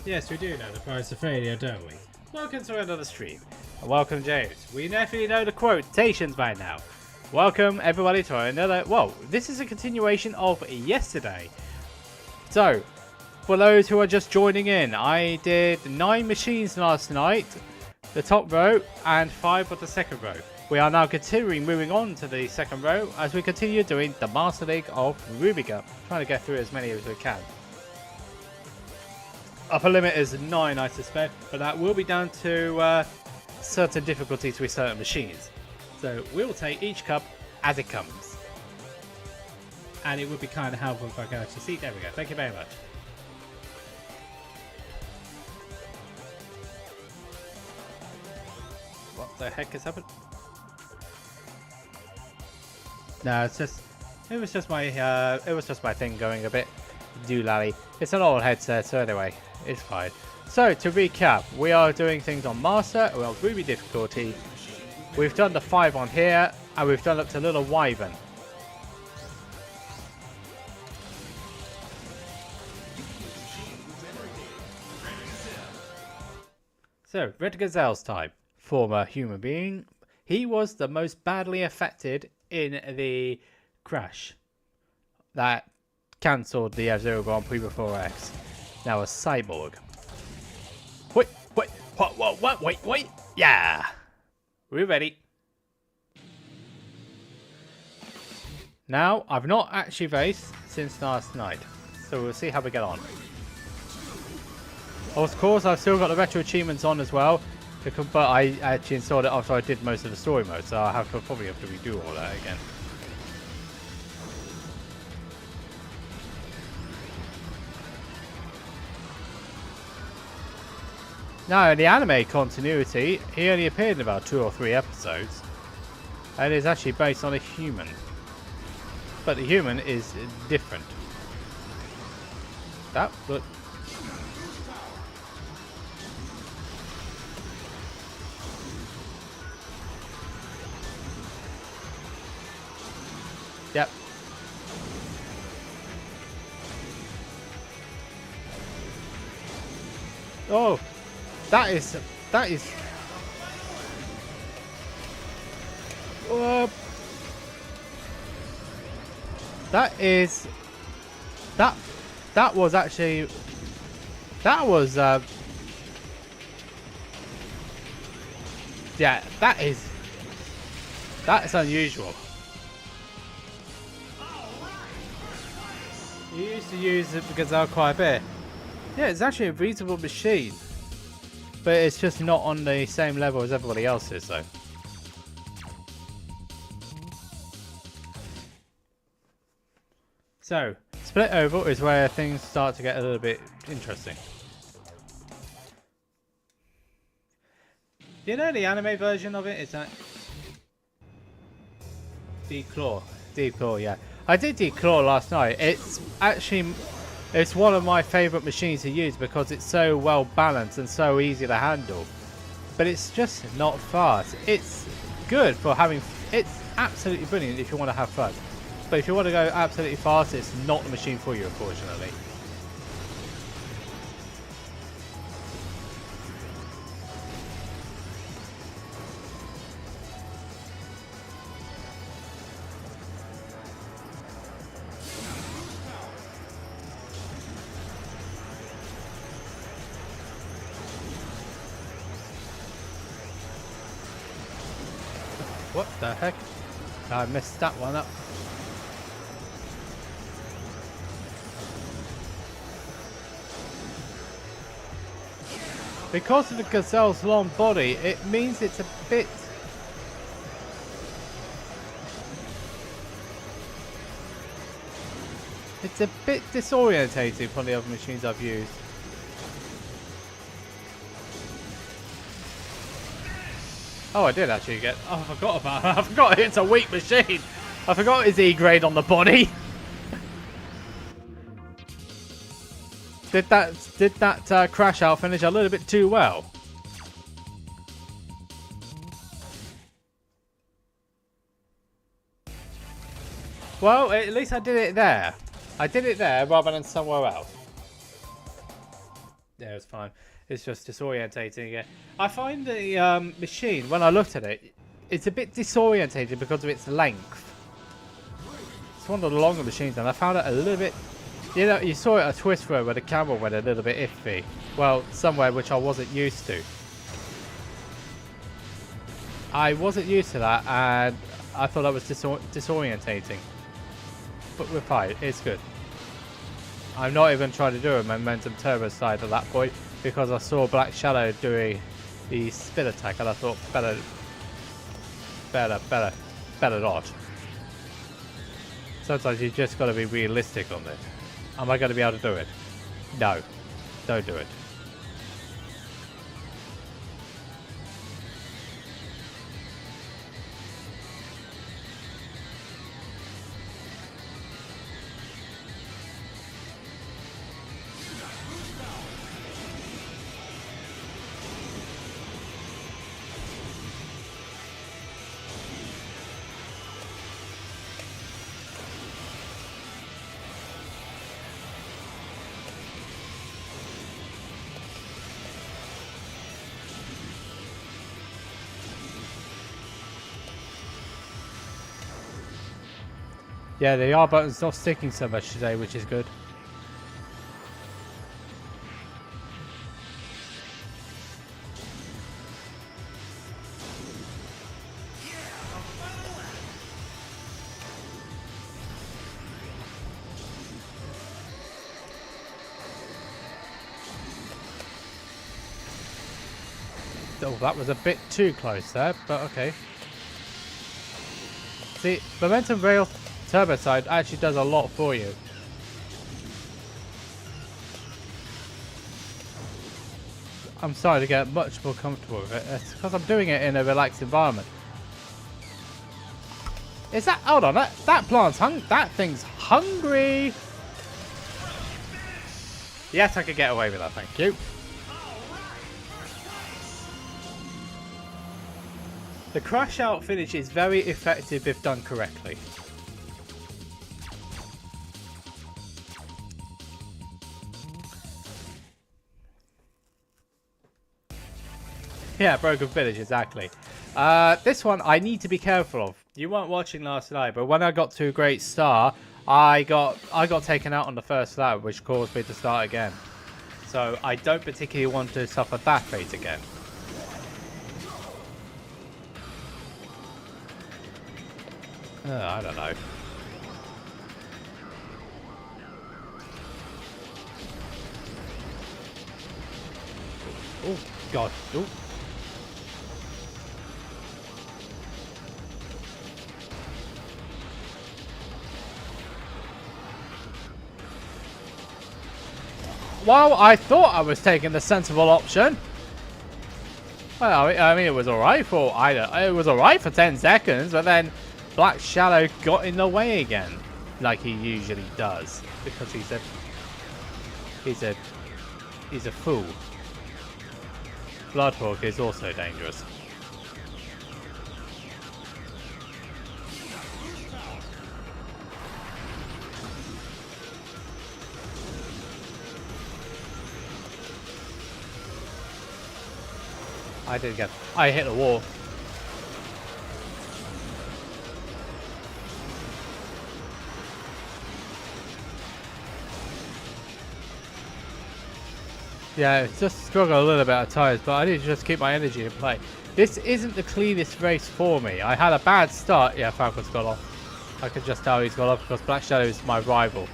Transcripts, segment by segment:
Yes, we do know the price of failure, don't we? Welcome to another stream. And welcome, James. We definitely know the quotations by now. Welcome, everybody, to another... Whoa, this is a continuation of yesterday. So, for those who are just joining in, I did 9 machines last night, the top row, and 5 of the second row. We are now continuing moving on to the second row as we continue doing the Master League of Rubica. Trying to get through as many as we can. Upper limit is 9, I suspect, but that will be down to certain difficulties with certain machines. So we'll take each cup as it comes. And it would be kind of helpful if I could actually see. There we go. Thank you very much. What the heck has happened? No, it's just... It was just my thing going a bit doolally. It's an old headset, so anyway, it's fine. So, to recap, we are doing things on Master, well, Ruby difficulty. We've done the 5 on here, and we've done up to Little Wyvern. So, Red Gazelle's time. Former human being. He was the most badly affected in the crash that cancelled the F-Zero Grand Prix before X. Now a cyborg. Wait, wait. Yeah. We're ready. Now, I've not actually raced since last night, so we'll see how we get on. Of course, I've still got the retro achievements on as well, but I actually installed it after I did most of the story mode, so I'll probably have to redo all that again. Now, in the anime continuity, he only appeared in about 2 or 3 episodes, and is actually based on a human. But the human is different. That look. Yep. Oh. That is that was actually yeah, that's unusual. You used to use it because they are quite a bit. Yeah, it's actually a reasonable machine. But it's just not on the same level as everybody else's, though. So, split oval is where things start to get a little bit interesting. You know the anime version of it is that Declaw. Declaw, yeah. I did Declaw last night. It's actually... It's one of my favourite machines to use because it's so well balanced and so easy to handle. But it's just not fast. It's good for having... It's absolutely brilliant if you want to have fun. But if you want to go absolutely fast, it's not the machine for you, unfortunately. What the heck? I messed that one up. Because of the Gazelle's long body, it means it's a bit... It's a bit disorientating from the other machines I've used. Oh, I did actually get... Oh, I forgot about it. I forgot it's a weak machine. I forgot it's E-grade on the body. Did that crash out finish a little bit too well? Well, at least I did it there. I did it there rather than somewhere else. Yeah, it's fine. It's just disorientating again. I find the machine, when I looked at it, it's a bit disorientating because of its length. It's one of the longer machines, and I found it a little bit... You know, you saw it a twist throw where the camera went a little bit iffy. Well, somewhere which I wasn't used to. I wasn't used to that, and I thought that was disorientating. But we're fine. It's good. I'm not even trying to do a momentum turbo side at that point because I saw Black Shadow doing the spin attack, and I thought better not. Sometimes you just got to be realistic on this. Am I going to be able to do it? No. Don't do it. Yeah, the R button's not sticking so much today, which is good. Oh, that was a bit too close there, but okay. See, momentum rail turbo side actually does a lot for you. I'm starting to get much more comfortable with it. It's because I'm doing it in a relaxed environment. Is that... Hold on, that plant's that thing's hungry. Yes, I could get away with that, thank you. The crash out finish is very effective if done correctly. Yeah, broken finish, exactly. This one I need to be careful of. You weren't watching last night, but when I got to a great star, I got taken out on the first lap, which caused me to start again. So I don't particularly want to suffer that fate again. I don't know. Oh, God. Oh. Well, I thought I was taking the sensible option. Well, I mean, it was alright for it was alright for 10 seconds, but then Black Shadow got in the way again, like he usually does, because he's a fool. Bloodhawk is also dangerous. I hit the wall. Yeah, just struggle a little bit at times, but I need to just keep my energy in play. This isn't the cleanest race for me. I had a bad start. Yeah, Falcon's got off. I can just tell he's got off because Black Shadow is my rival.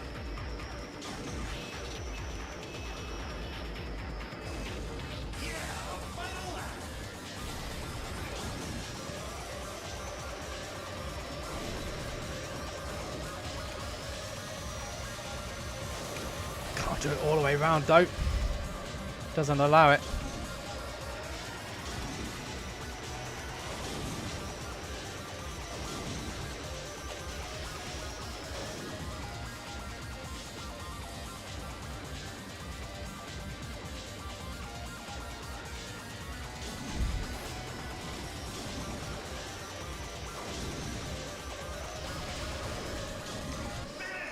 Can't do it all the way around though. Doesn't allow it.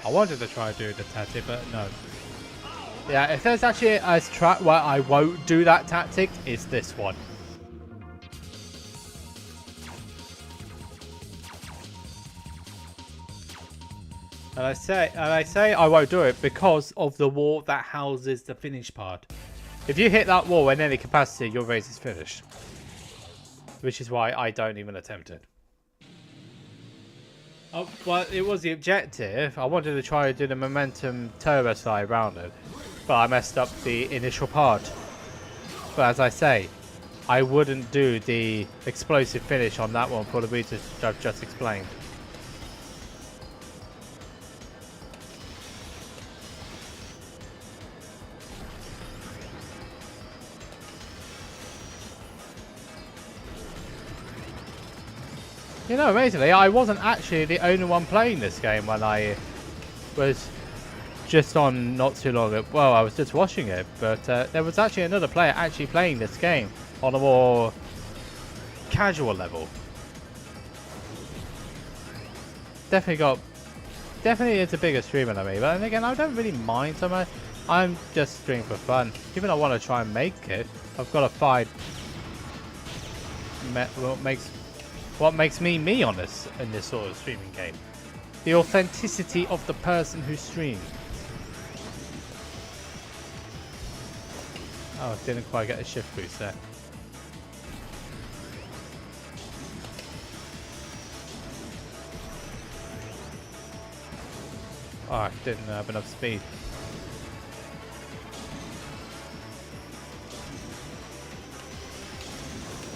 I wanted to try and do the tatty, but no. Yeah, if there's actually a track where I won't do that tactic, it's this one. And I say I won't do it because of the wall that houses the finish part. If you hit that wall in any capacity, your race is finished. Which is why I don't even attempt it. Oh, well, it was the objective. I wanted to try to do the momentum turbo slide around it, but I messed up the initial part. But as I say, I wouldn't do the explosive finish on that one for the reasons I've just explained. You know, amazingly, I wasn't actually the only one playing this game when I was just on not too long ago. Well, I was just watching it, but there was actually another player actually playing this game on a more casual level. Definitely is a bigger streamer than me, but then again, I don't really mind so much. I'm just streaming for fun. Even though I want to try and make it, I've got to find what makes me me on this in this sort of streaming game. The authenticity of the person who streams. Oh, didn't quite get a shift boost there. Oh, I didn't have enough speed.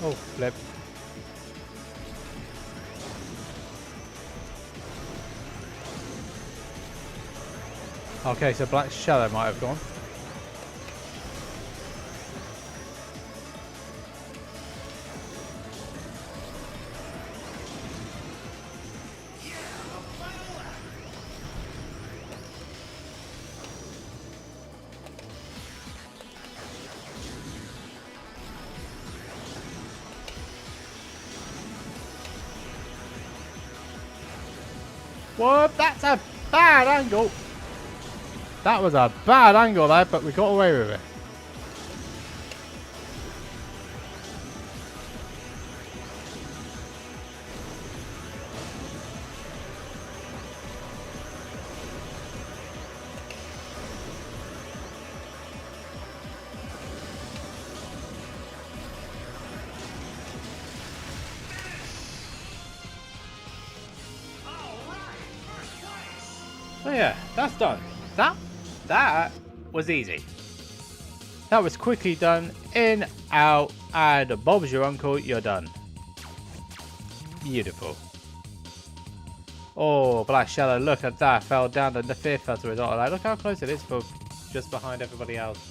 Oh, flip. Okay, so Black Shadow might have gone. What? That's a bad angle. That was a bad angle there, but we got away with it. So yeah, that's done. That was easy. That was quickly done. In, out, and Bob's your uncle, you're done. Beautiful. Oh, Black Shadow, look at that. Fell down to the 5th as a result of that. Look how close it is for just behind everybody else.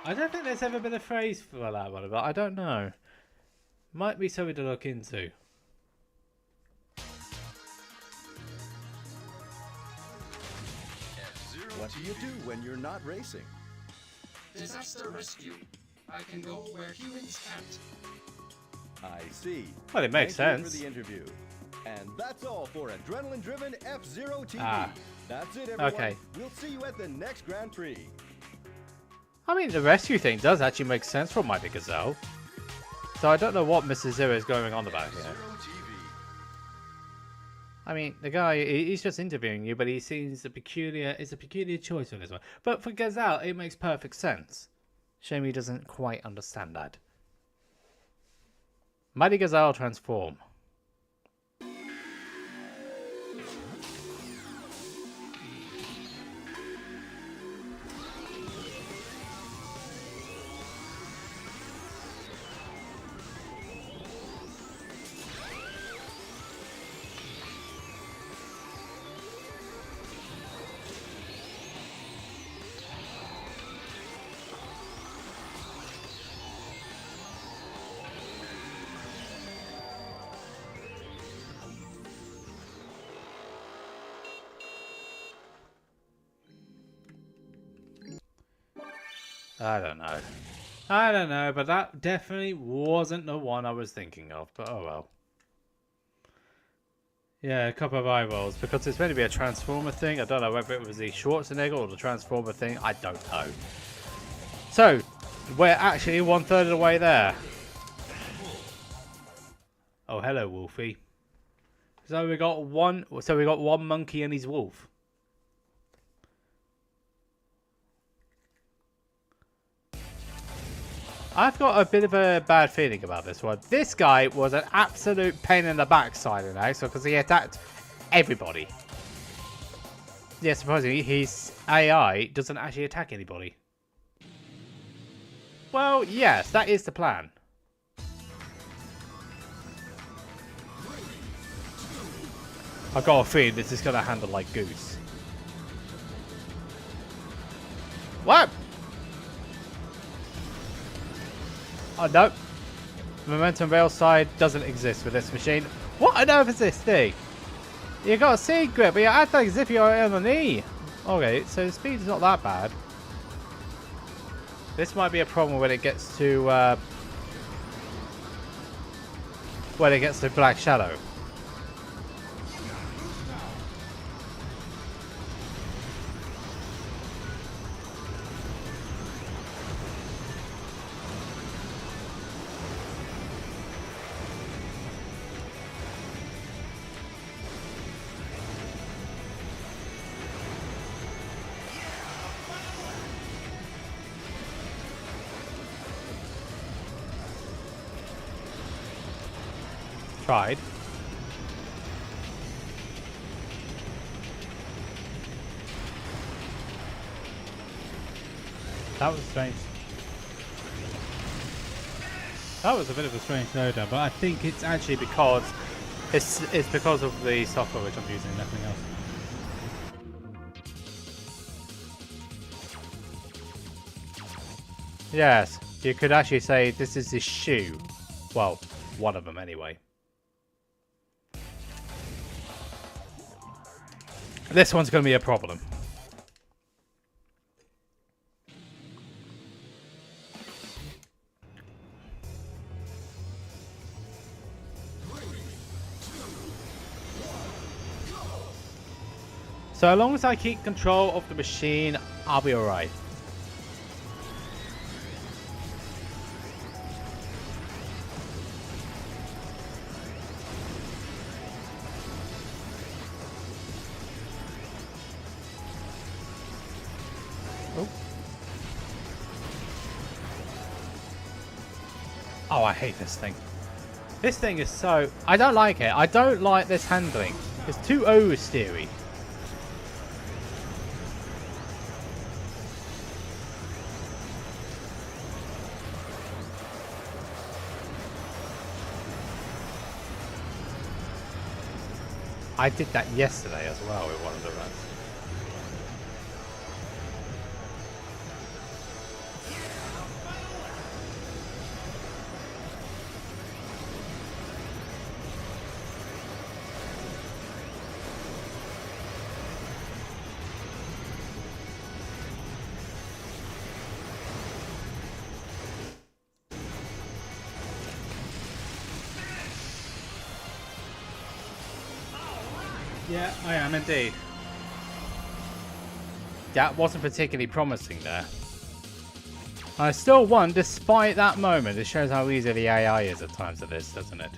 I don't think there's ever been a phrase for that one, but I don't know. Might be something to look into. What do you do when you're not racing? Disaster rescue. I can go where humans can't. I see. Well, it makes Thank you sense. for the interview. And that's all for adrenaline-driven F-Zero TV. Ah. That's it, everyone. Okay. We'll see you at the next Grand Prix. I mean, the rescue thing does actually make sense for Mighty Gazelle. So I don't know what Mr. Zero is going on about here. I mean, the guy, he's just interviewing you, but he seems it's a peculiar choice for this one. But for Gazelle, it makes perfect sense. Shame he doesn't quite understand that. Mighty Gazelle transform. I don't know. I don't know, but that definitely wasn't the one I was thinking of, but oh well. Yeah, a couple of eyeballs, because it's meant to be a Transformer thing. I don't know whether it was the Schwarzenegger or the Transformer thing. I don't know. So, we're actually 1/3 of the way there. Oh, hello, Wolfie. So we got one monkey and his wolf. I've got a bit of a bad feeling about this one. This guy was an absolute pain in the backside in Axel because he attacked everybody. Yeah, surprisingly, his AI doesn't actually attack anybody. Well, yes, that is the plan. I've got a feeling this is going to handle like Goose. What? Oh, no. Momentum rail side doesn't exist with this machine. What on earth is this thing? You got a seed grip, but you act like as if you're on the knee. Okay, so the speed is not that bad. This might be a problem when it gets to Black Shadow. Tried. That was strange. That was a bit of a strange slowdown, but I think it's actually because it's because of the software which I'm using, nothing else. Yes, you could actually say this is his shoe. Well, one of them anyway. This one's going to be a problem. So as long as I keep control of the machine, I'll be alright. Oh, I hate this thing. This thing is so... I don't like it. I don't like this handling. It's too oversteery. I did that yesterday as well with one of the runs. Yeah, I am indeed. That wasn't particularly promising there. I still won despite that moment. It shows how easy the AI is at times of this, doesn't it?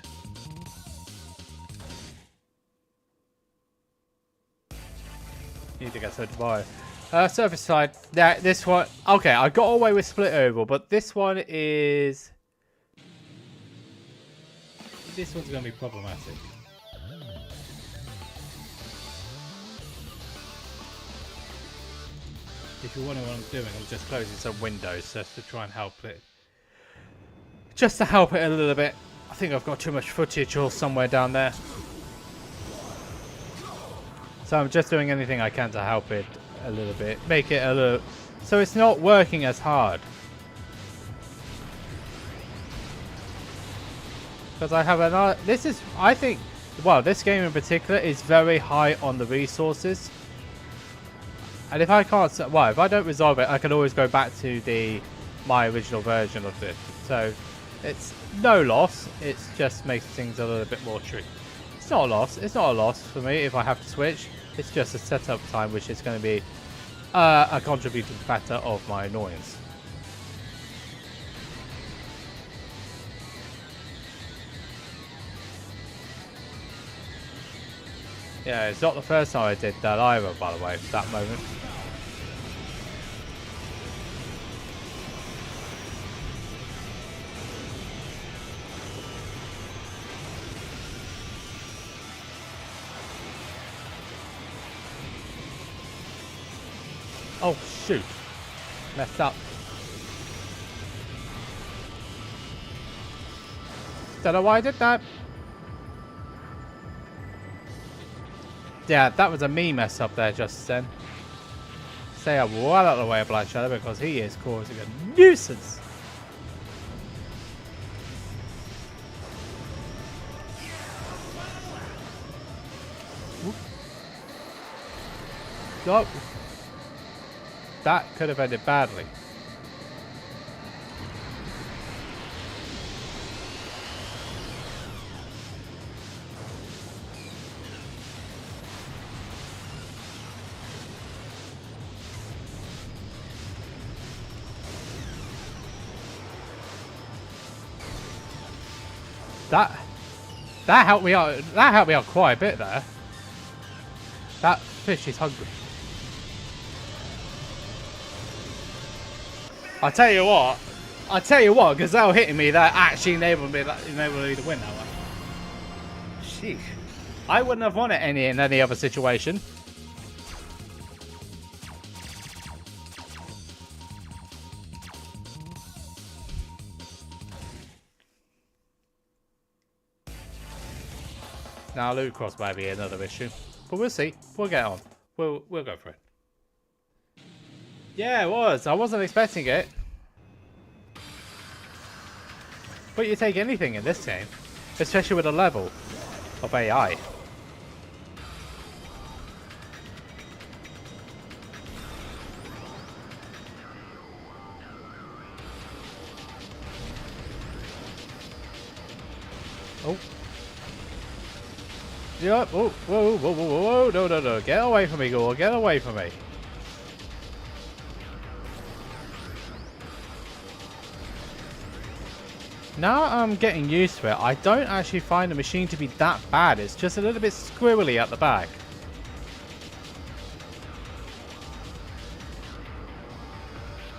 Need to get so tomorrow. Surface side. Yeah, this one. Okay, I got away with split oval, but this one is... This one's going to be problematic. If you wonder what I'm doing, I'm just closing some windows just to try and help it. Just to help it a little bit. I think I've got too much footage or somewhere down there. So I'm just doing anything I can to help it a little bit. Make it a little... So it's not working as hard. Because I have another... This is... I think... Well, this game in particular is very high on the resources. And if I can't, well, if I don't resolve it, I can always go back to the my original version of it. So it's no loss. It just makes things a little bit more tricky. It's not a loss. It's not a loss for me if I have to switch. It's just a setup time, which is going to be a contributing factor of my annoyance. Yeah, it's not the first time I did that either, by the way, that moment. Oh, shoot. Messed up. Don't know why I did that. Yeah, that was a me mess up there just then. Stay up well out of the way of Black Shadow because he is causing a nuisance. Whoop. Oh. That could have ended badly. That helped me out. That helped me out quite a bit there. That fish is hungry. I tell you what, Gazelle hitting me that actually enabled me to win that one. Sheesh. I wouldn't have won it in any other situation. Now loot cross might be another issue, but we'll see. We'll get on. We'll go for it. Yeah, it was. I wasn't expecting it. But you take anything in this game, especially with a level of AI. Oh. Yep. Oh, whoa, whoa, whoa, whoa, whoa, no. Get away from me, Gore. Get away from me. Now I'm getting used to it. I don't actually find the machine to be that bad. It's just a little bit squirrely at the back.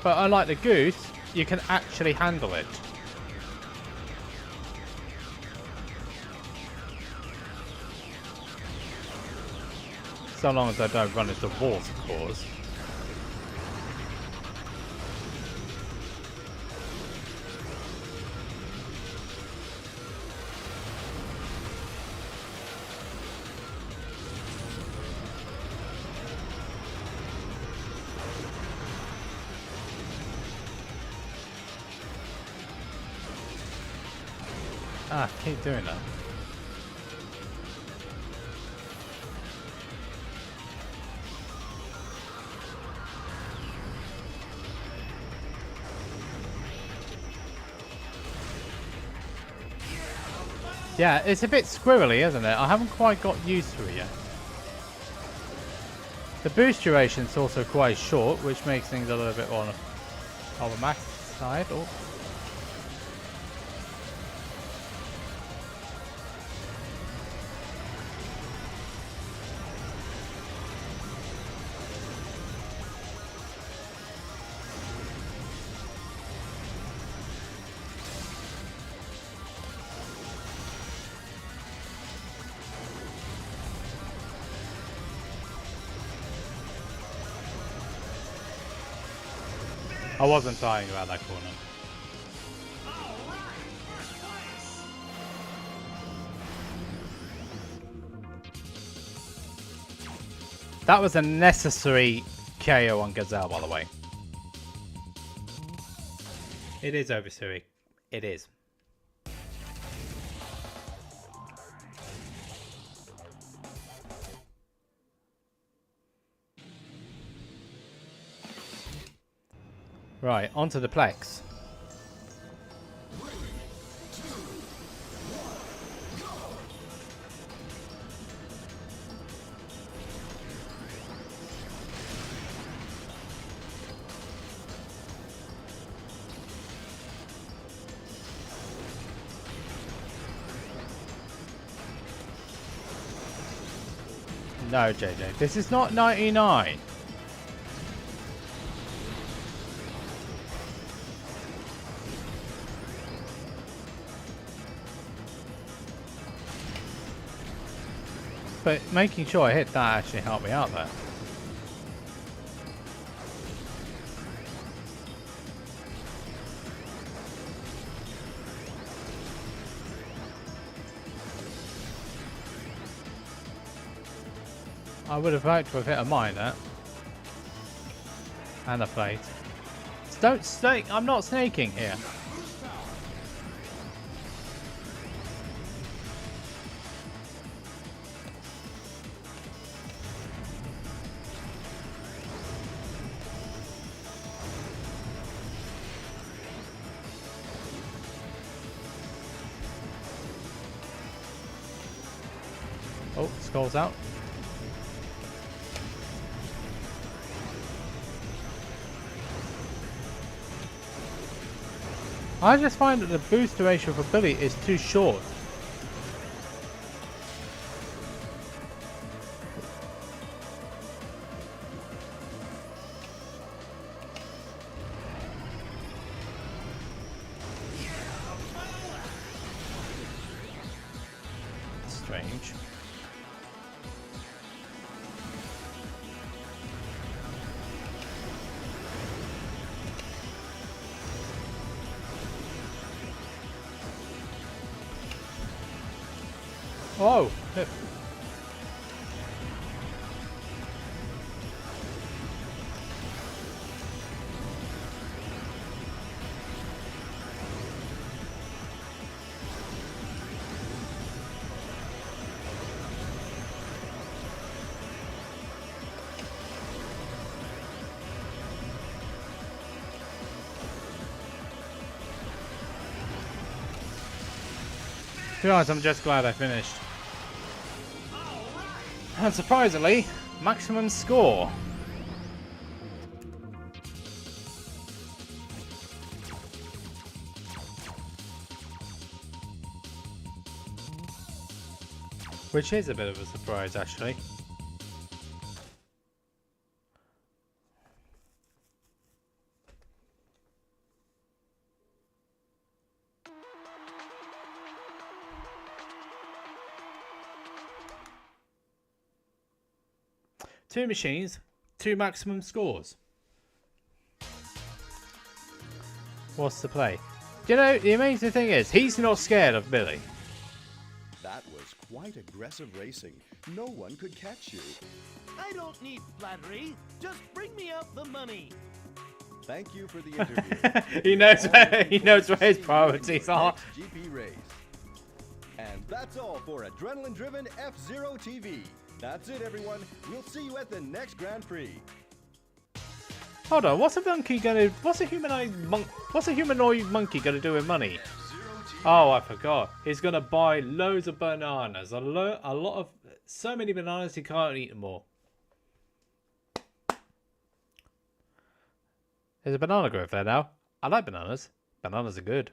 But unlike the goose, you can actually handle it. So long as I don't run into walls, of course. Ah, keep doing that. Yeah, it's a bit squirrely, isn't it? I haven't quite got used to it yet. The boost duration is also quite short, which makes things a little bit on the max side. Oh. I wasn't talking about that corner. That was a necessary KO on Gazelle, by the way. It is oversuri. It is. Right, onto the Plex. No, JJ, this is not 99. But making sure I hit that actually helped me out there. I would have liked to have hit a mine there. And a plate. Don't snake! I'm not snaking here. Oh, skull's out. I just find that the boost duration for Billy is too short. Strange. Oh, hip. To be honest, I'm just glad I finished. And surprisingly, maximum score. Which is a bit of a surprise, actually. Two machines, two maximum scores. What's the play? You know, the amazing thing is, he's not scared of Billy. That was quite aggressive racing. No one could catch you. I don't need flattery. Just bring me out the money. Thank you for the interview. he knows where his priorities are. GP race. And that's all for adrenaline-driven F-Zero TV. That's it, everyone. We'll see you at the next Grand Prix. Hold on, what's a monkey gonna? What's a humanoid monkey gonna do with money? Oh, I forgot. He's gonna buy loads of bananas. A lot of, so many bananas he can't eat them all. There's a banana grove there now. I like bananas. Bananas are good.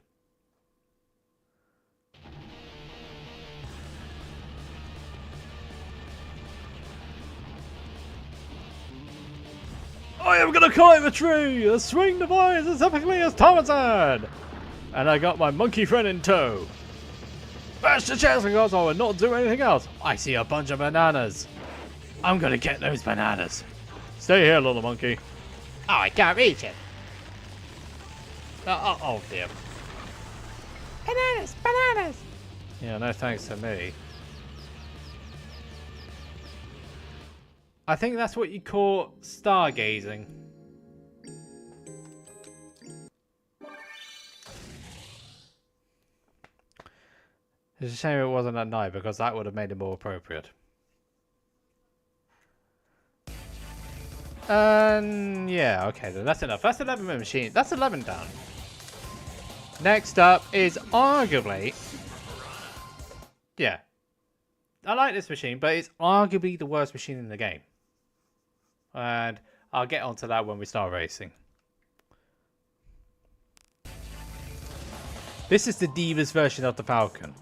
I am gonna climb a tree and swing the vines as epically as Tarzan! And I got my monkey friend in tow. Bash the chest because I will not do anything else. I see a bunch of bananas. I'm gonna get those bananas. Stay here, little monkey. Oh, I can't reach it. Oh dear. Bananas, bananas! Yeah, no thanks to me. I think that's what you call stargazing. It's a shame it wasn't at night because that would have made it more appropriate. Yeah, okay, then that's enough. That's 11 machine. That's 11 down. Next up is arguably... Yeah. I like this machine, but it's arguably the worst machine in the game. And I'll get onto that when we start racing. This is the Divas version of the Falcon.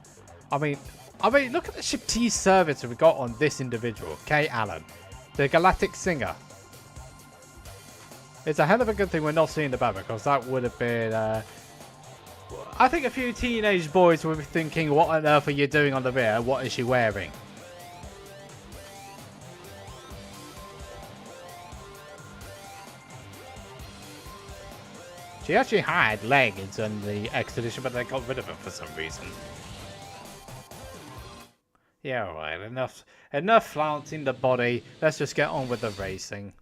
I mean, look at the ship T service we got on this individual, Kay Allen, the Galactic Singer. It's a hell of a good thing we're not seeing the banner, because that would have been... I think a few teenage boys would be thinking, what on earth are you doing on the rear? What is she wearing? She actually had leggings in the expedition, but they got rid of them for some reason. Yeah, alright, enough flaunting the body. Let's just get on with the racing.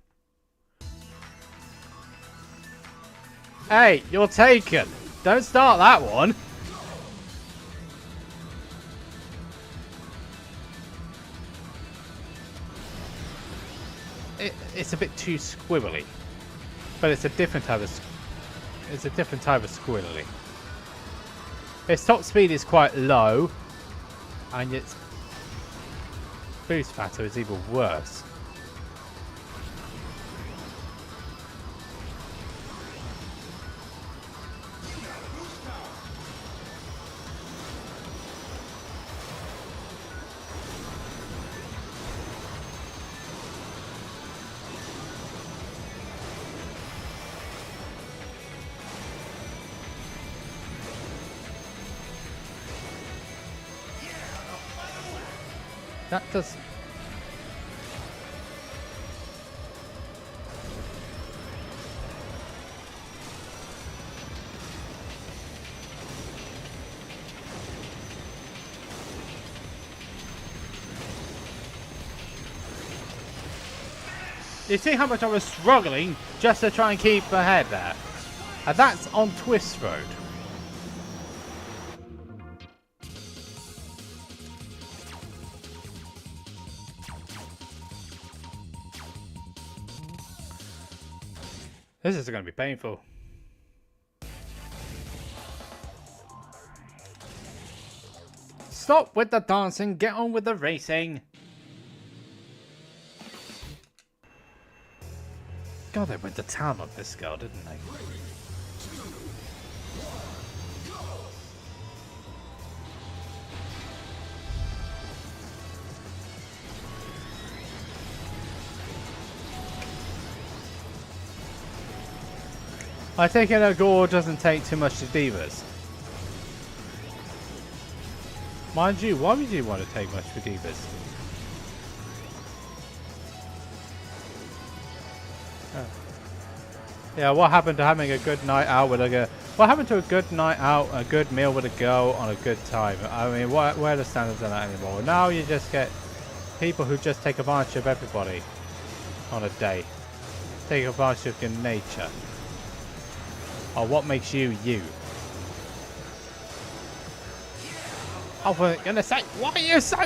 Hey, you're taken! Don't start that one! It's a bit too squibbly. But it's a different type of squibbly. Its top speed is quite low, and its boost factor is even worse. That does... You see how much I was struggling just to try and keep ahead there? And that's on Twist Road. This is going to be painful. Stop with the dancing, get on with the racing. God, they went to town on this girl, didn't they? I take it Gore doesn't take too much to Divas. Mind you, why would you want to take much for Divas? Oh. Yeah, what happened to having a good night out with a girl? What happened to a good night out, a good meal with a girl on a good time? I mean, where are the standards of that anymore? Now you just get people who just take advantage of everybody on a day. Take advantage of your nature. Or what makes you, you? I wasn't gonna say, why are you so...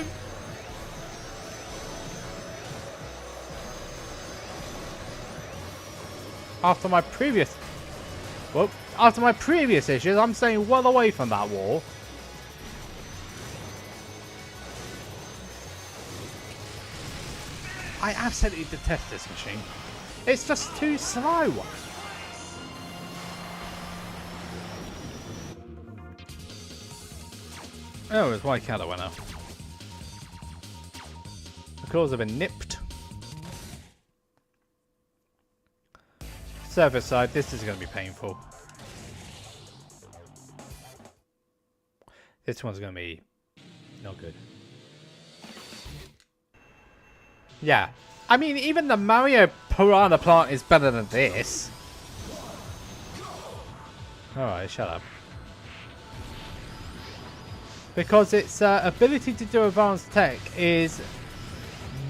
After my previous issues, I'm staying well away from that wall. I absolutely detest this machine. It's just too slow. Oh, it's White Cat that went out. The claws have been nipped. Surface side, this is going to be painful. This one's going to be not good. Yeah. I mean, even the Mario Piranha Plant is better than this. Alright, shut up. Because its ability to do advanced tech is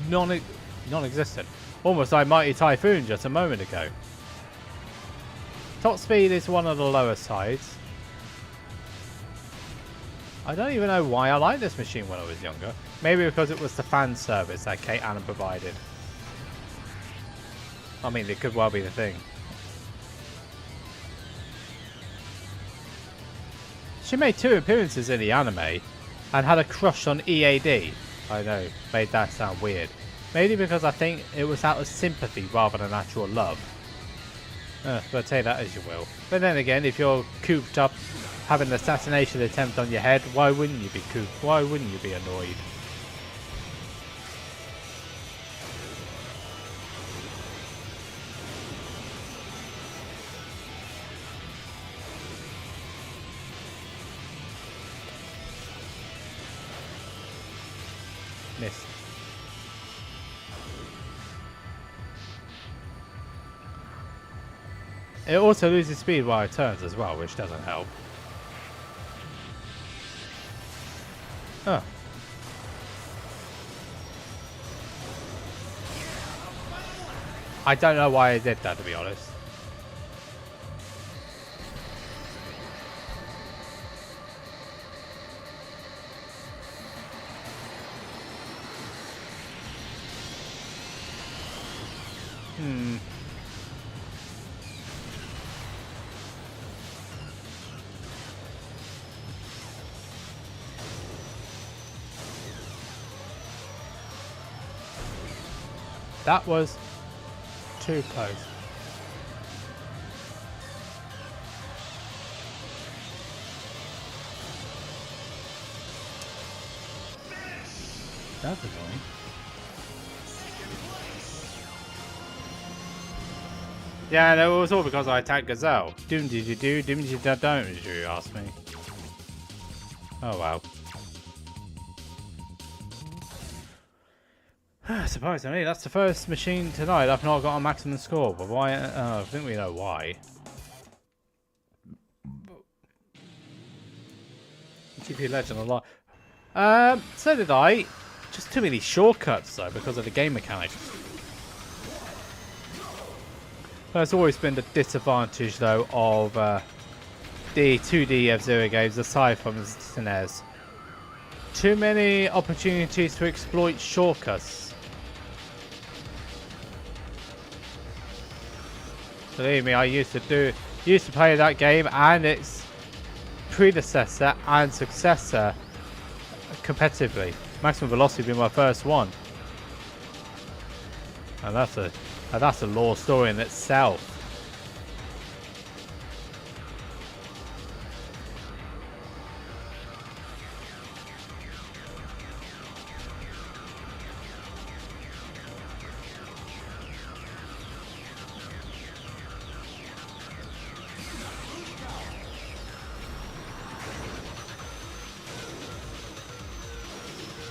non-existent. Almost like Mighty Typhoon just a moment ago. Top speed is one of the lower sides. I don't even know why I liked this machine when I was younger. Maybe because it was the fan service that Kate Allen provided. I mean, it could well be the thing. She made 2 appearances in the anime and had a crush on EAD. I know, made that sound weird. Maybe because I think it was out of sympathy rather than actual love. But take that as you will. But then again, if you're cooped up having an assassination attempt on your head, why wouldn't you be cooped? Why wouldn't you be annoyed? Missed. It also loses speed while it turns as well, which doesn't help. Oh. I don't know why I did that, to be honest. That was too close. That's annoying. Yeah, no, it was all because I attacked Gazelle. Doom did you do? Doom did you don't? Did you ask me? Oh wow. Surprisingly, that's the first machine tonight I've not got a maximum score, but why? I think we know why. GP Legend a lot. So did I. Just too many shortcuts though because of the game mechanics. That's always been the disadvantage though of the 2D F-Zero games aside from SNES. Too many opportunities to exploit shortcuts. Believe me, I used to play that game and its predecessor and successor competitively. Maximum Velocity being my first one, and that's a lore story in itself.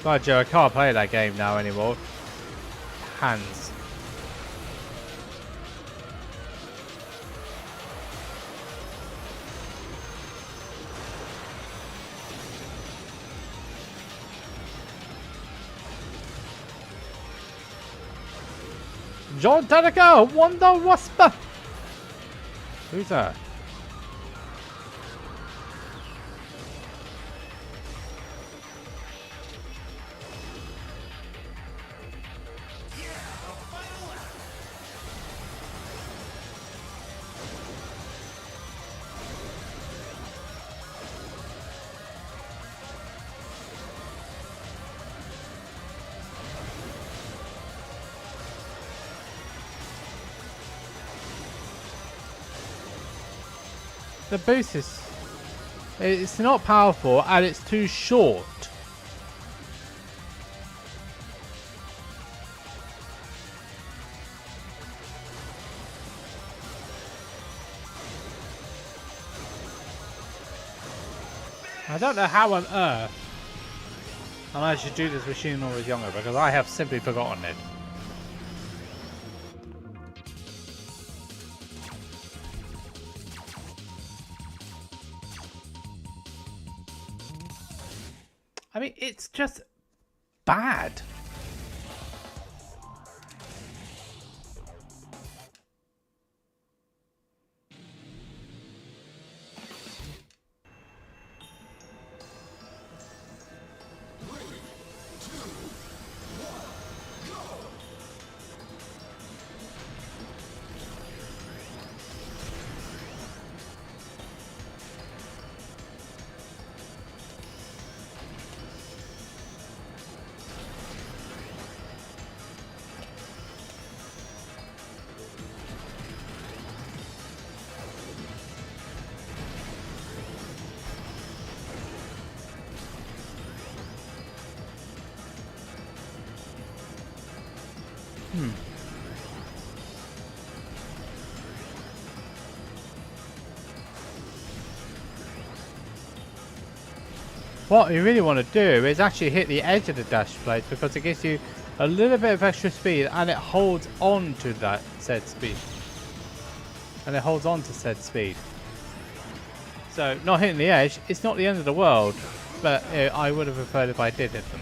God, Joe, I can't play that game now anymore. Hands. John Tanaka, Wonder Wasp. Who's that? The boost is... it's not powerful and it's too short. I don't know how on earth I managed to do this machine when I was younger because I have simply forgotten it. I mean, it's just bad. What you really want to do is actually hit the edge of the dash plate because it gives you a little bit of extra speed and it holds on to that said speed. And it holds on to said speed. So not hitting the edge, it's not the end of the world, but I would have preferred if I did hit them.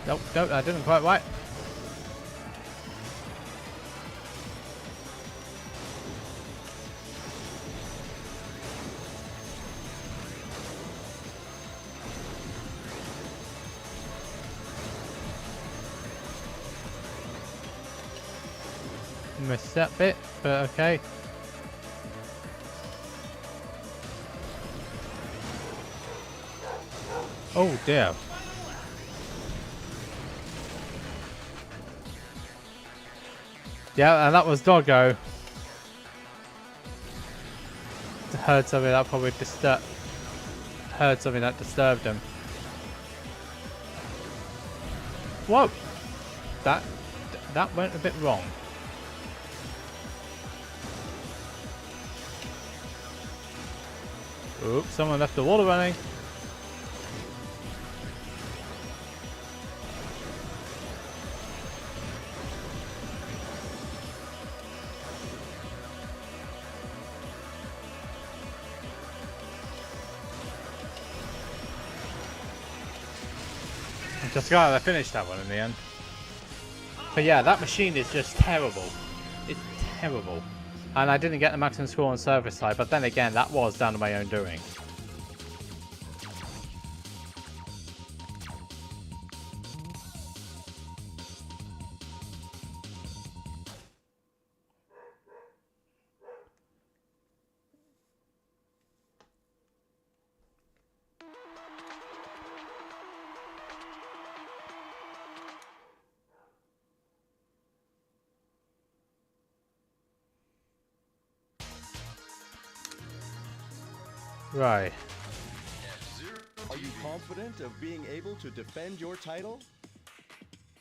Nope, nope, that didn't quite right. Missed that bit, but okay. Oh dear. Yeah, and that was Doggo. Heard something that probably heard something that disturbed him. Whoa! That went a bit wrong. Oops, someone left the water running. Just glad I finished that one in the end. But yeah, that machine is just terrible. It's terrible. And I didn't get the maximum score on server side, but then again, that was down to my own doing. Right. Are you confident of being able to defend your title?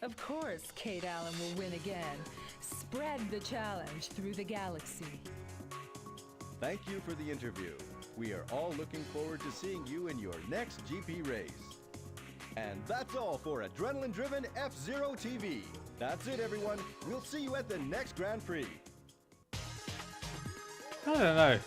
Of course, Kate Allen will win again. Spread the challenge through the galaxy. Thank you for the interview. We are all looking forward to seeing you in your next GP race. And that's all for Adrenaline-Driven F-Zero TV. That's it, everyone. We'll see you at the next Grand Prix. I don't know.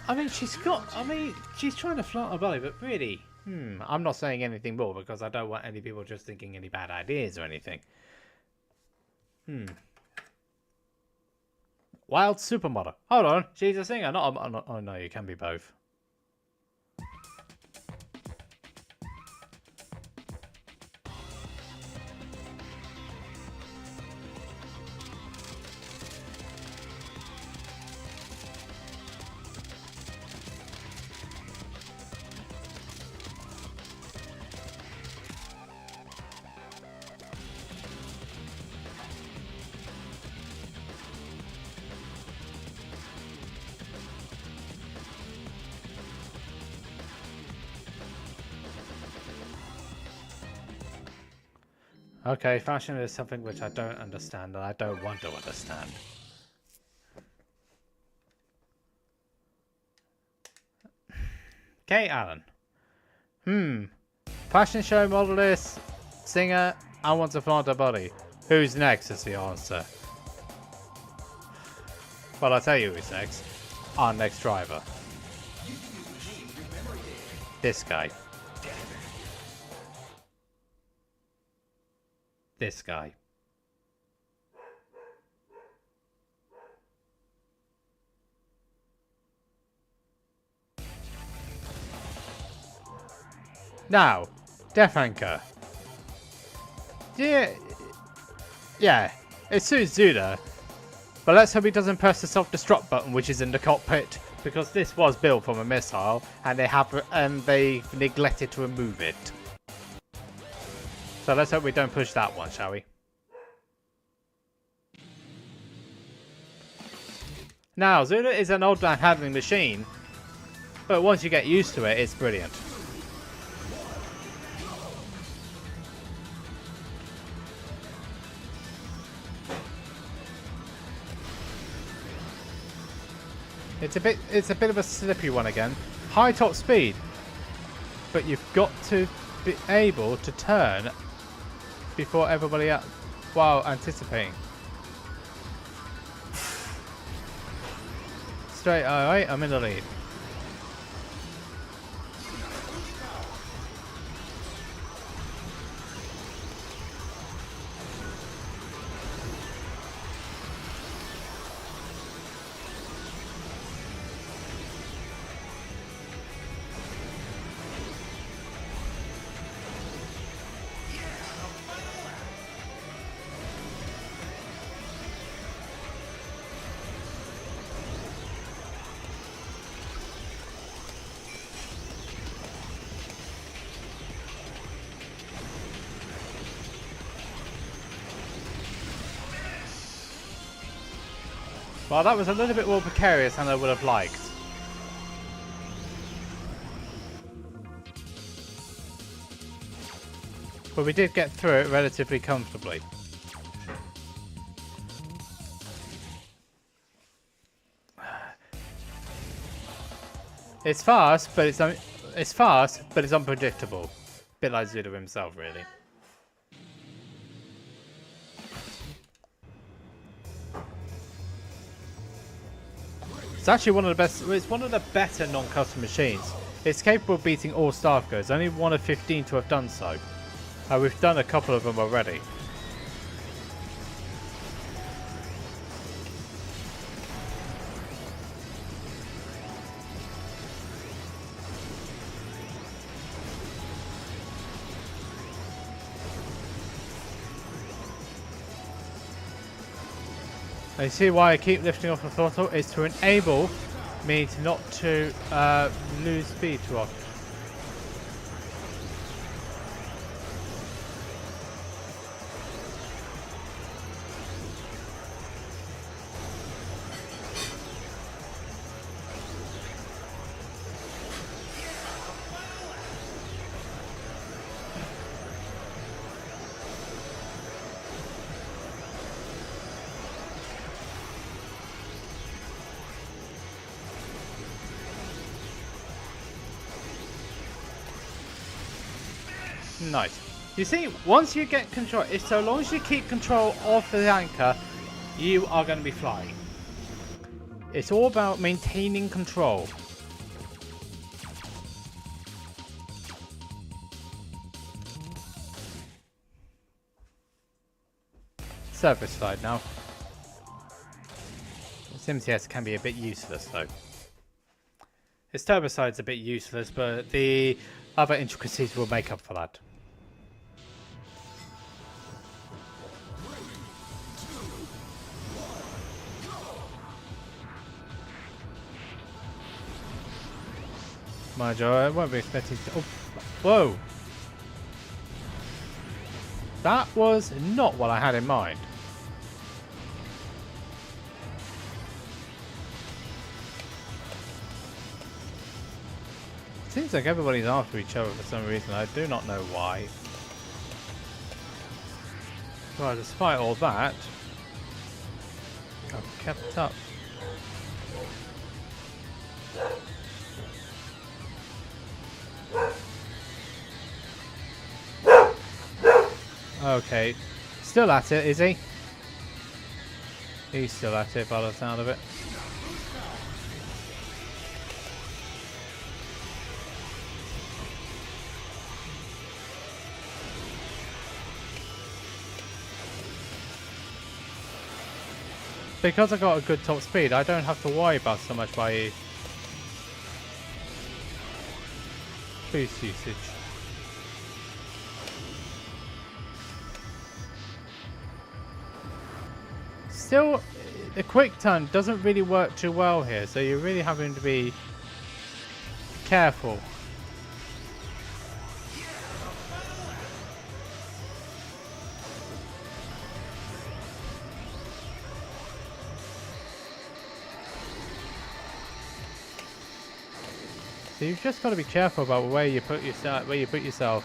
I mean, she's trying to flaunt her belly, but really, I'm not saying anything more because I don't want any people just thinking any bad ideas or anything. Wild supermodel. Hold on, she's a singer, not. Oh no, you can be both. Okay, fashion is something which I don't understand and I don't want to understand. Kate Allen. Fashion show modelist, singer, and wants to flaunt her body. Who's next is the answer. Well, I'll tell you who's next. Our next driver. This guy. This guy. Now, Death Anchor. Yeah, it suits Zuda, but let's hope he doesn't press the self-destruct button, which is in the cockpit, because this was built from a missile, and they neglected to remove it. So let's hope we don't push that one, shall we? Now, Zula is an old man handling machine, but once you get used to it, it's brilliant. It's a bit of a slippery one again. High top speed, but you've got to be able to turn before everybody else while anticipating. Straight, alright, I'm in the lead. Well, that was a little bit more precarious than I would have liked. But we did get through it relatively comfortably. It's fast, but it's unpredictable. Bit like Zulu himself, really. It's actually one of the best. It's one of the better non-custom machines. It's capable of beating all staff codes. Only one of 15 to have done so. We've done a couple of them already. You see why I keep lifting off the throttle is to enable me to not to lose speed too often. Nice. You see, once you get control, if so long as you keep control of the anchor, you are going to be flying. It's all about maintaining control. Surface side now. SimCS can be a bit useless though. Its turbo side's a bit useless, but the other intricacies will make up for that. My Joe, I won't be expecting to. Oh, whoa! That was not what I had in mind. Seems like everybody's after each other for some reason. I do not know why. Well, despite all that, I've kept up. Okay, still at it, is he? He's still at it by the sound of it. Because I got a good top speed, I don't have to worry about so much by boost usage. Still, the quick turn doesn't really work too well here, so you're really having to be careful. So you've just got to be careful about where you put yourself,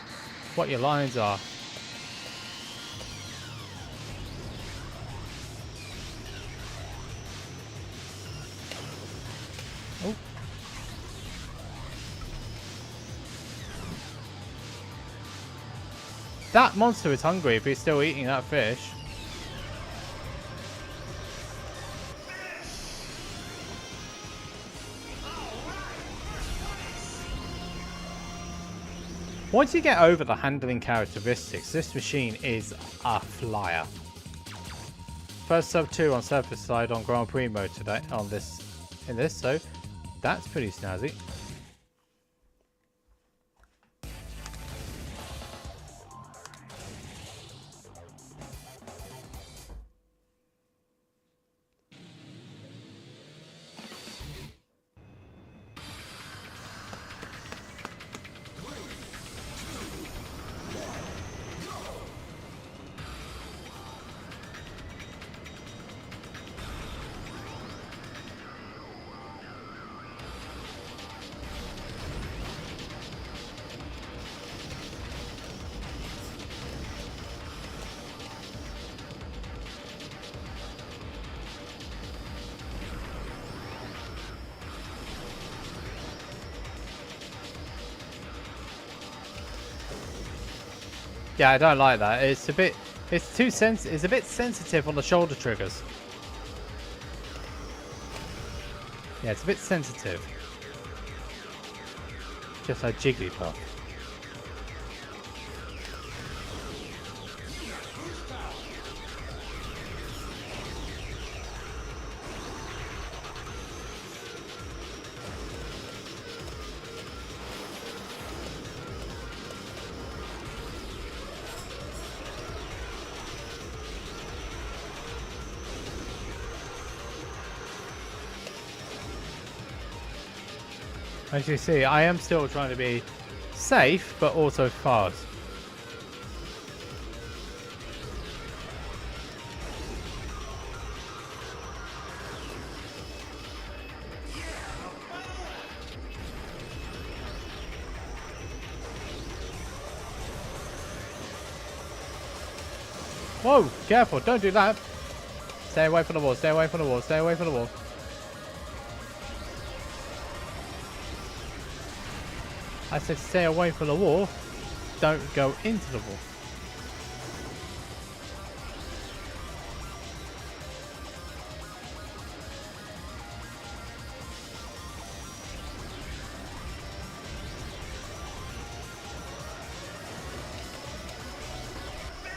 what your lines are. Oh. That monster is hungry if he's still eating that fish. Once you get over the handling characteristics, this machine is a flyer. First sub 2 on surface side on Grand Prix mode today in this, so that's pretty snazzy. Yeah, I don't like that. It's a bit sensitive on the shoulder triggers. Yeah, it's a bit sensitive. Just like Jigglypuff. As you see, I am still trying to be safe, but also fast. Whoa, careful, don't do that. Stay away from the wall, stay away from the wall, stay away from the wall. I said stay away from the wall, don't go into the wall.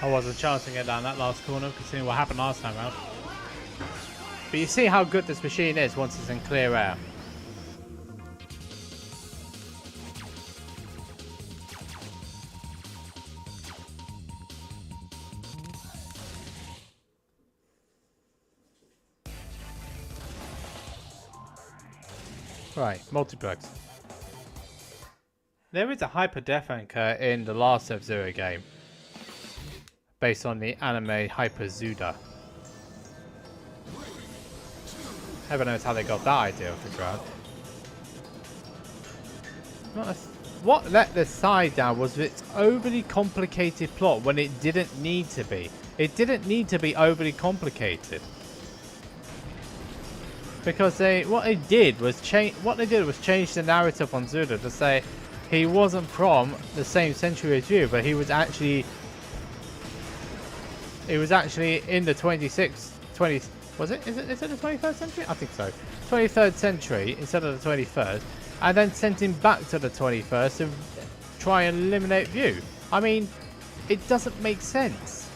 I wasn't chancing it down that last corner, considering what happened last time out. But you see how good this machine is once it's in clear air. Right, multiplex. There is a hyper death anchor in the last F-Zero game, based on the anime Hyper Zuda. Heaven knows how they got that idea off the ground. What let the side down was its overly complicated plot when it didn't need to be. It didn't need to be overly complicated. Because what they did was change the narrative on Zuda to say he wasn't from the same century as you, but he was actually in the 20 was it? Is it the 23rd century? I think so. 23rd century instead of the 21st, and then sent him back to the 21st to try and eliminate View. I mean, it doesn't make sense.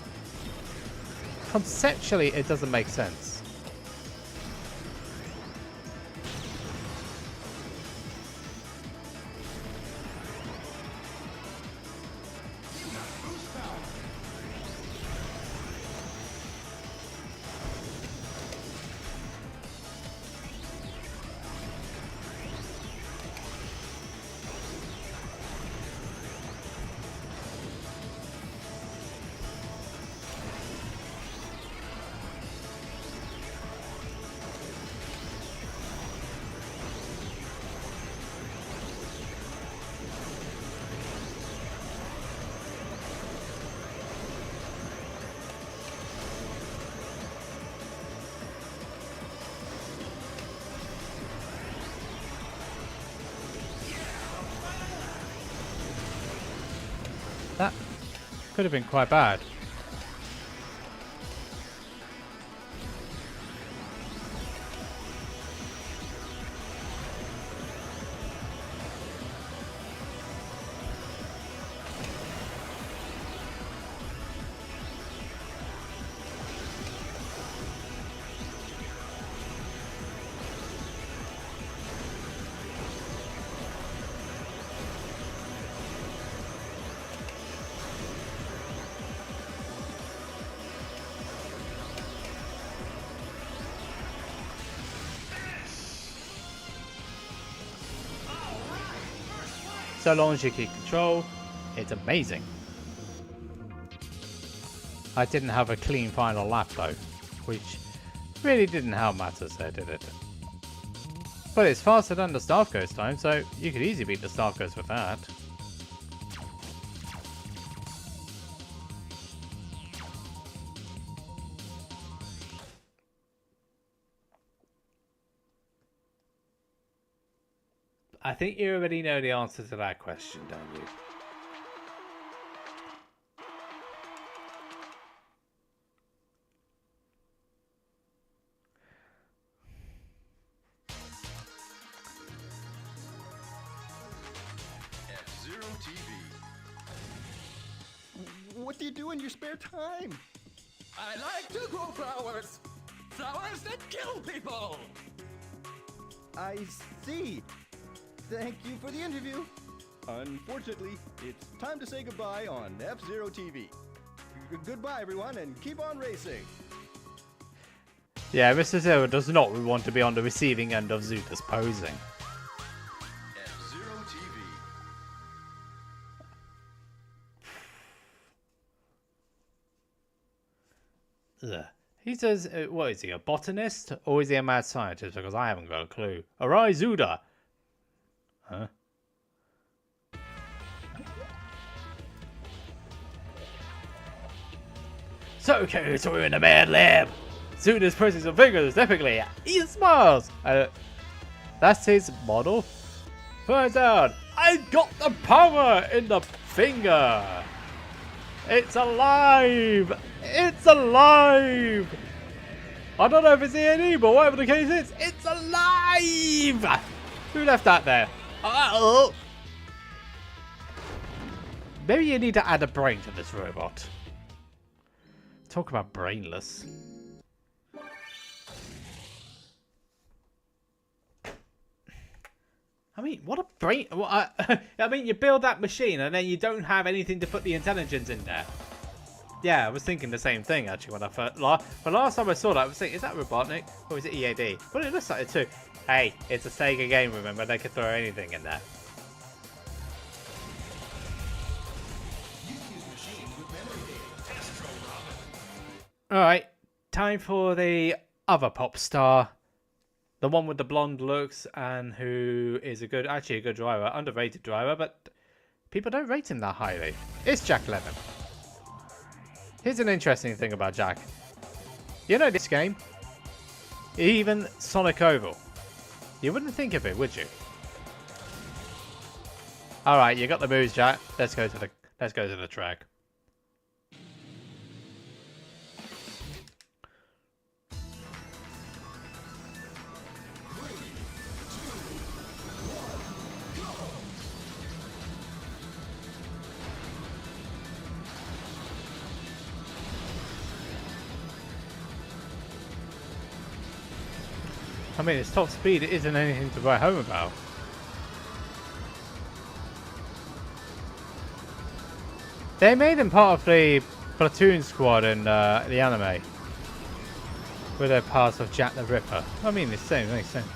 Conceptually, it doesn't make sense. Could have been quite bad. So long as you keep control, it's amazing. I didn't have a clean final lap though, which really didn't help matters there, did it? But it's faster than the Staff Ghost time, so you could easily beat the Staff Ghost with that. I think you already know the answer to that question, don't you? F-Zero TV. What do you do in your spare time? I like to grow flowers. Flowers that kill people. I see. Thank you for the interview. Unfortunately, it's time to say goodbye on F-Zero TV. Goodbye, everyone, and keep on racing. Yeah, Mr. Zero does not want to be on the receiving end of Zuta's posing. F-Zero TV. Ugh. He says, what is he, a botanist? Or is he a mad scientist? Because I haven't got a clue. Arise, Zuda! Huh? So we're in a mad lab. Zuda's pressing some fingers, typically. He smiles. That's his model. Turns out, I got the power in the finger. It's alive. It's alive. I don't know if it's E&E, but whatever the case is, it's alive. Who left that there? Uh-oh. Maybe you need to add a brain to this robot. Talk about brainless. I mean, what a brain... Well, I mean, you build that machine and then you don't have anything to put the intelligence in there. Yeah, I was thinking the same thing, actually, when I first... But last time I saw that, I was thinking, is that Robotnik? Or is it EAD? Well, it looks like it too. Hey, it's a Sega game, remember? They could throw anything in there. Alright, time for the other pop star. The one with the blonde looks and who is actually a good driver. Underrated driver, but people don't rate him that highly. It's Jack Lemmon. Here's an interesting thing about Jack. You know this game? Even Sonic Oval. You wouldn't think of it, would you? Alright, you got the moves, Jack. Let's go to the track. I mean, its top speed isn't anything to write home about. They made him part of the platoon squad in the anime. With their parts of Jack the Ripper. I mean, the same, makes sense.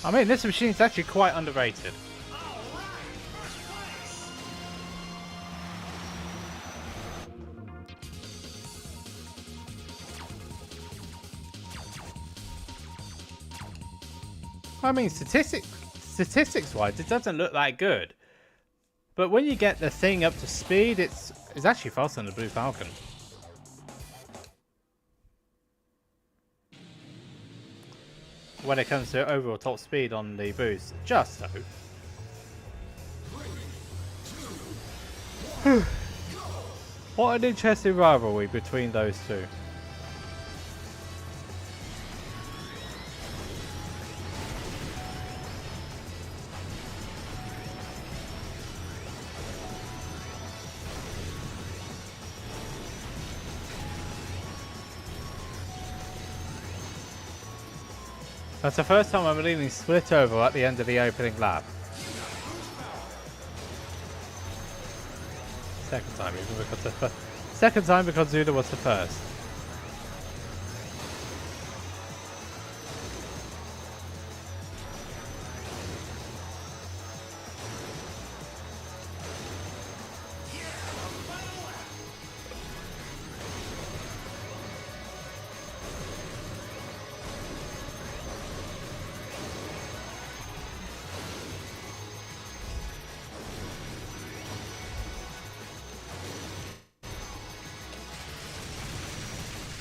I mean, this machine's actually quite underrated. I mean, statistics-wise, it doesn't look that good. But when you get the thing up to speed, it's actually faster than the Blue Falcon. When it comes to overall top speed on the boost, just so. What an interesting rivalry between those two. That's the first time I'm leaning split over at the end of the opening lap. Second time, even because second time because Zuda was the first.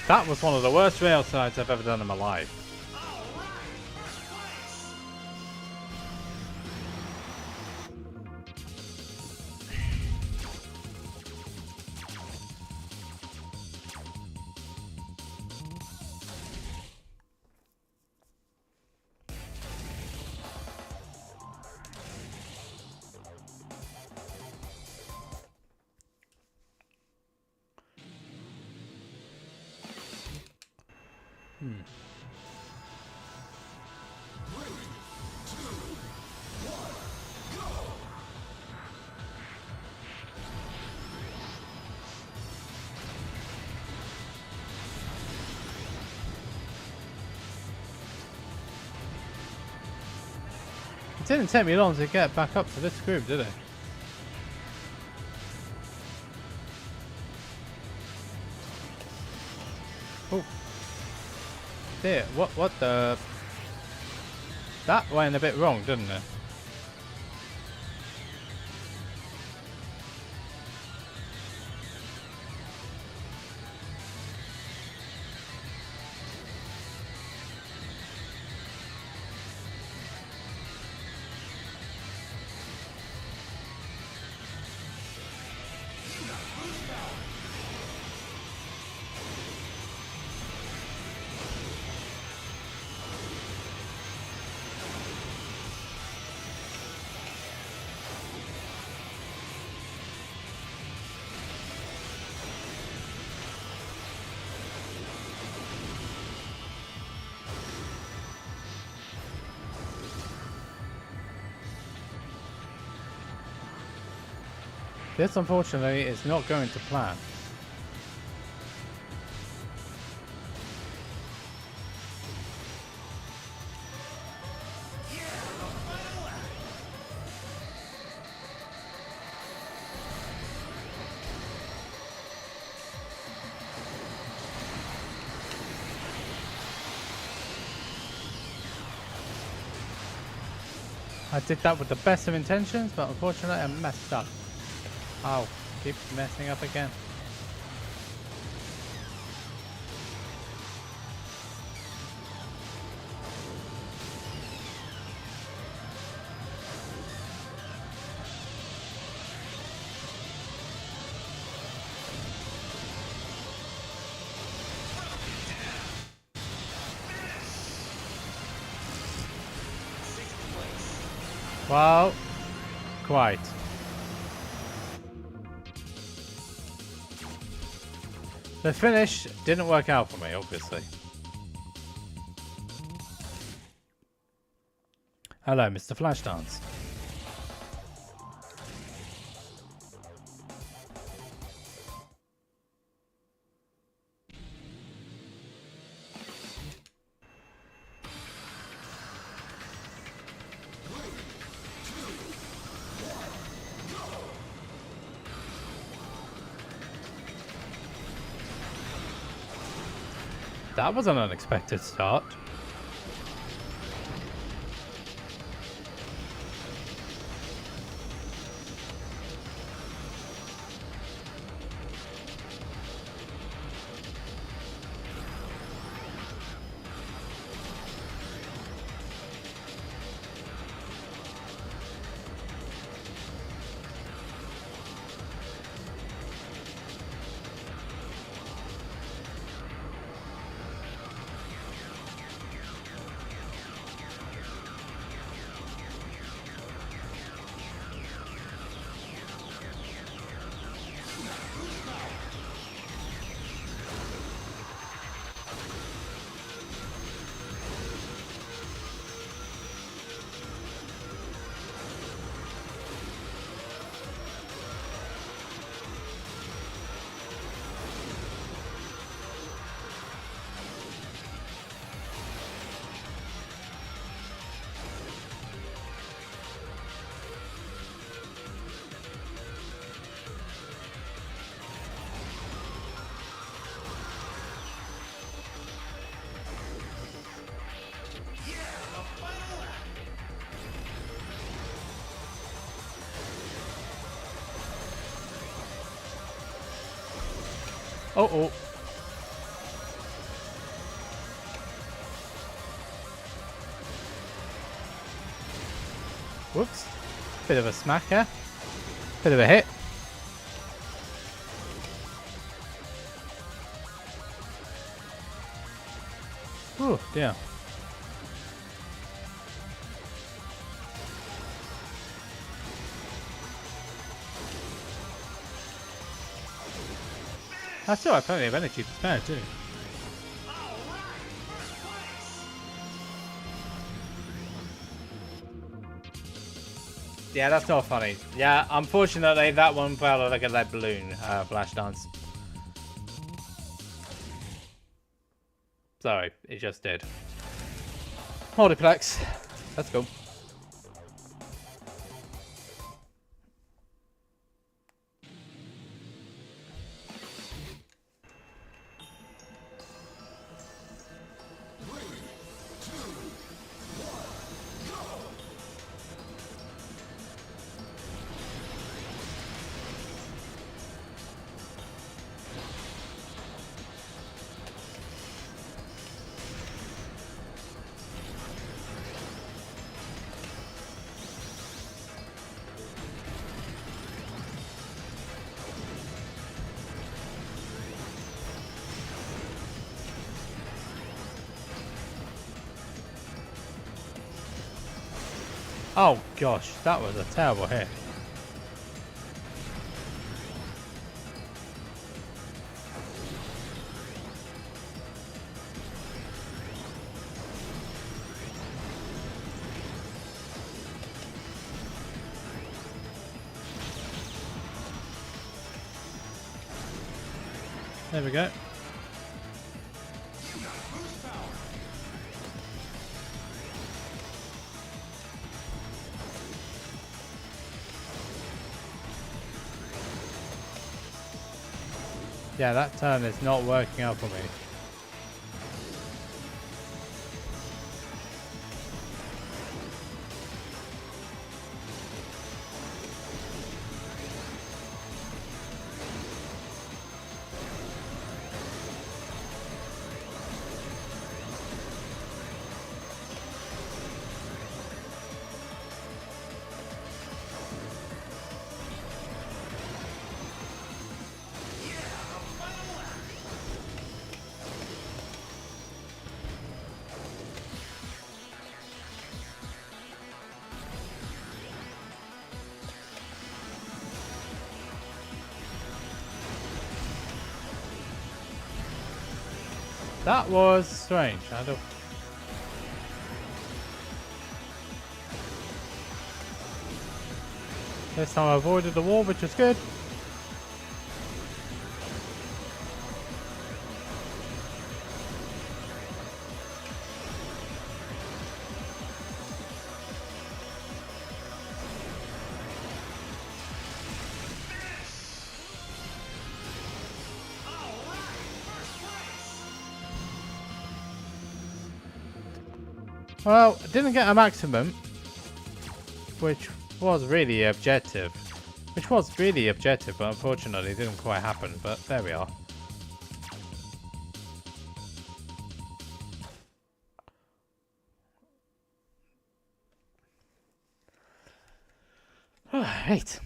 That was one of the worst rail slides I've ever done in my life. It didn't take me long to get back up to this group, did it? Oh. Dear, what the... That went a bit wrong, didn't it? This, unfortunately, is not going to plan. I did that with the best of intentions, but unfortunately I messed up. Oh, keep messing up again. Well, quite. The finish didn't work out for me, obviously. Hello, Mr. Flashdance. That was an unexpected start. Oh, oh. Whoops. Bit of a smacker. Bit of a hit. Oh, dear. I still have plenty of energy to spare too. Yeah, that's not funny. Yeah, unfortunately that one fell like a lead balloon, flash dance. Sorry, it just did. Multiplex. Let's go. Oh gosh, that was a terrible hit. There we go. Yeah, that turn is not working out for me. That was strange. I don't... This time I avoided the wall, which was good. Well, didn't get a maximum, which was really objective. But unfortunately it didn't quite happen, but there we are. Alright.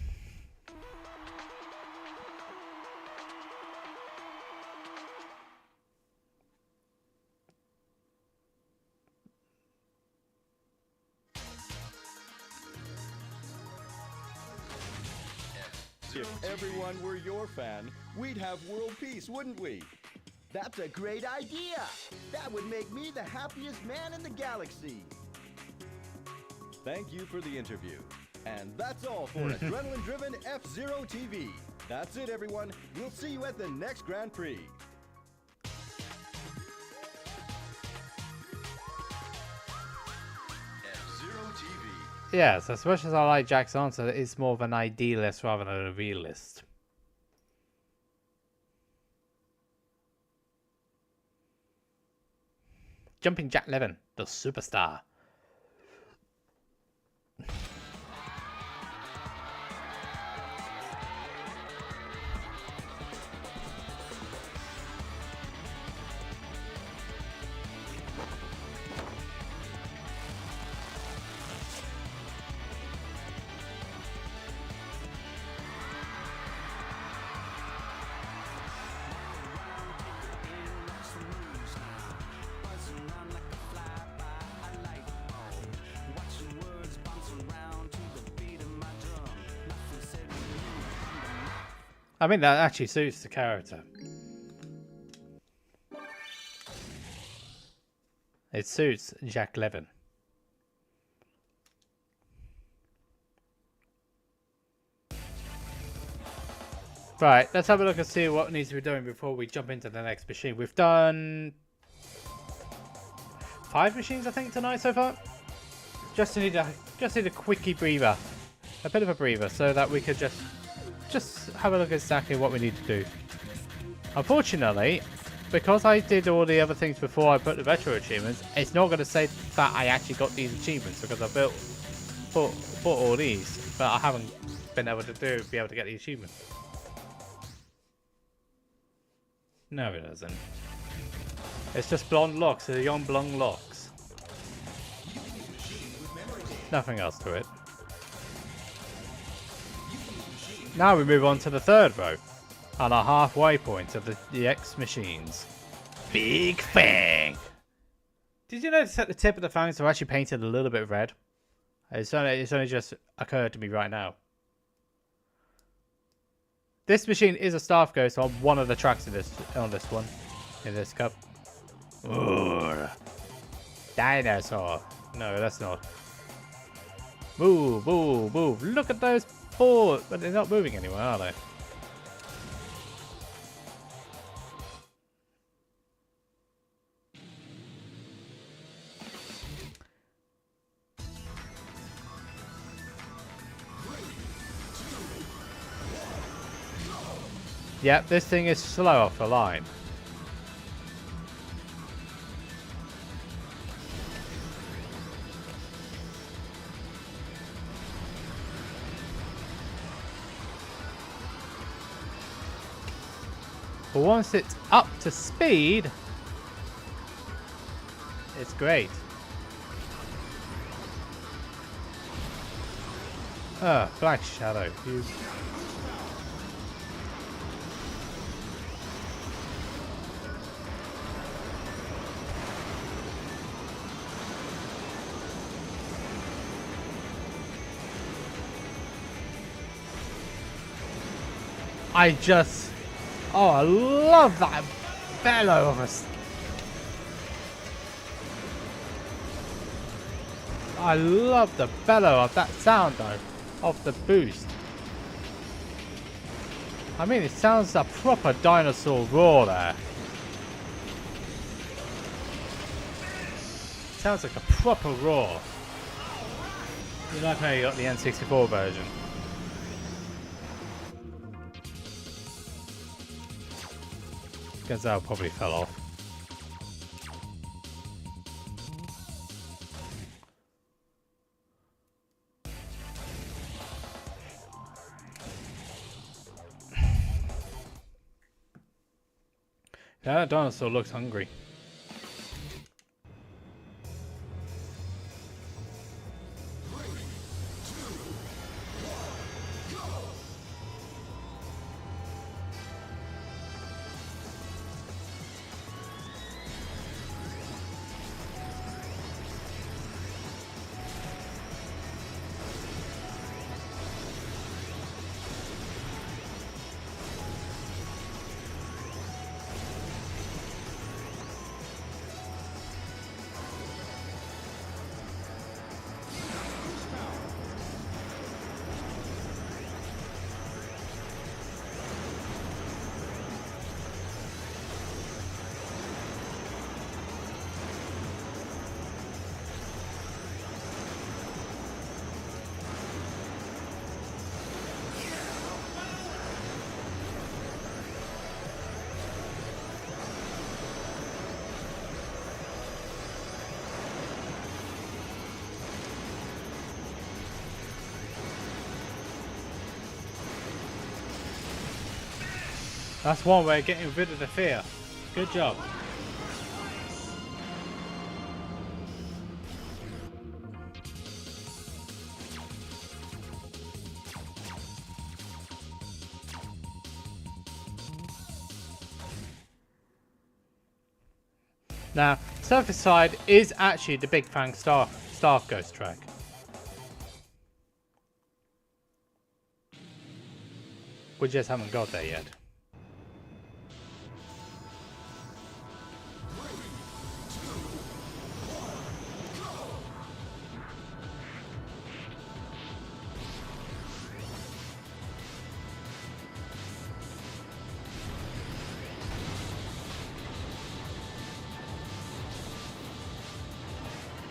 If everyone were your fan, we'd have world peace, wouldn't we? That's a great idea! That would make me the happiest man in the galaxy! Thank you for the interview. And that's all for Adrenaline-Driven F-Zero TV. That's it, everyone. We'll see you at the next Grand Prix. F-Zero TV. Yes, as much as I like Jack's answer, it's more of an idealist rather than a realist. Jumping Jack Levin, the superstar. I mean, that actually suits the character. It suits Jack Levin. Right, let's have a look and see what needs to be done before we jump into the next machine. We've done 5 machines, I think, tonight so far. Just need a quickie breather, a bit of a breather, so that we could just have a look at exactly what we need to do. Unfortunately, because I did all the other things before I put the retro achievements, it's not going to say that I actually got these achievements because I bought all these, but I haven't been able to be able to get the achievements. No, it doesn't. It's just blonde locks, they're young blonde locks. Nothing else to it. Now we move on to the third row, on our halfway point of the X machines. Big Fang! Did you notice that the tip of the fangs are actually painted a little bit red? It's only just occurred to me right now. This machine is a staff ghost on one of the tracks in this one, in this cup. Ooh. Dinosaur. No, that's not. Move, move, move. Look at those boards. But they're not moving anywhere, are they? Yep, this thing is slow off the line. But once it's up to speed, it's great. Black Shadow. You... Oh, I love that bellow of us. I love the bellow of that sound though, of the boost. I mean, it sounds a proper dinosaur roar there. Sounds like a proper roar. You like how you got the N64 version. Gazelle probably fell off. That dinosaur looks hungry. That's one way of getting rid of the fear. Good job. Now, surface side is actually the Big Fang Staff Ghost track. We just haven't got there yet.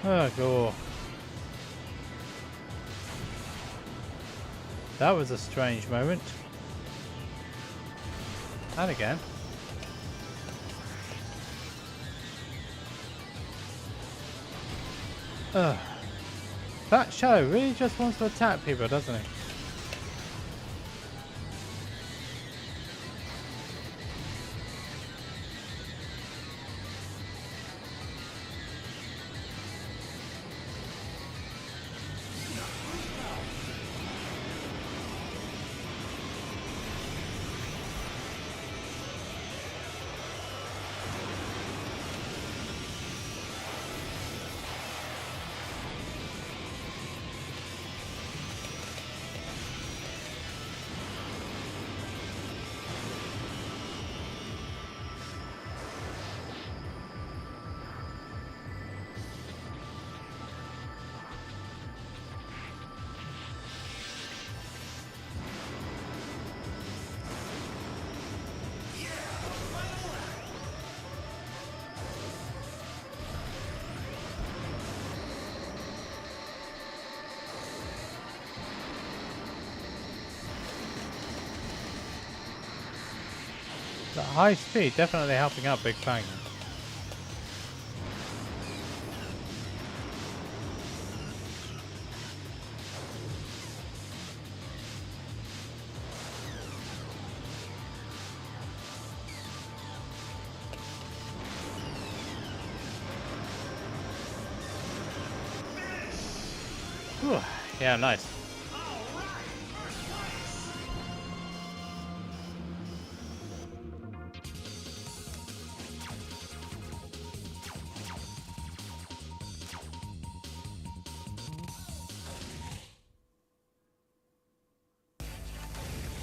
Oh, God. That was a strange moment. And again. Ugh. That Shadow really just wants to attack people, doesn't he? That high speed definitely helping out Big Fang. Whew. Yeah, nice.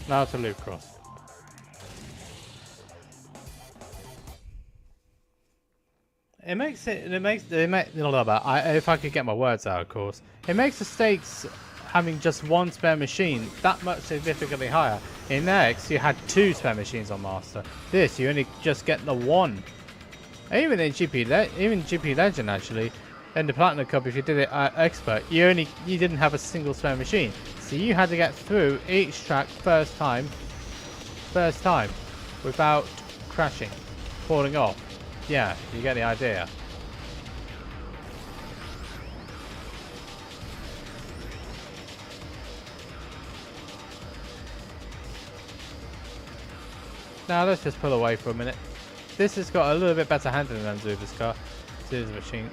Now to loop cross. If I could get my words out, of course, it makes the stakes having just one spare machine that much significantly higher. In X, you had 2 spare machines on Master. This, you only just get the 1. Even in GP Legend, actually, in the Platinum Cup, if you did it at Expert, you didn't have a single spare machine. So you had to get through each track first time, without crashing, falling off. Yeah, you get the idea. Now let's just pull away for a minute. this has got a little bit better handling than Zuba's car. Zuba's machine.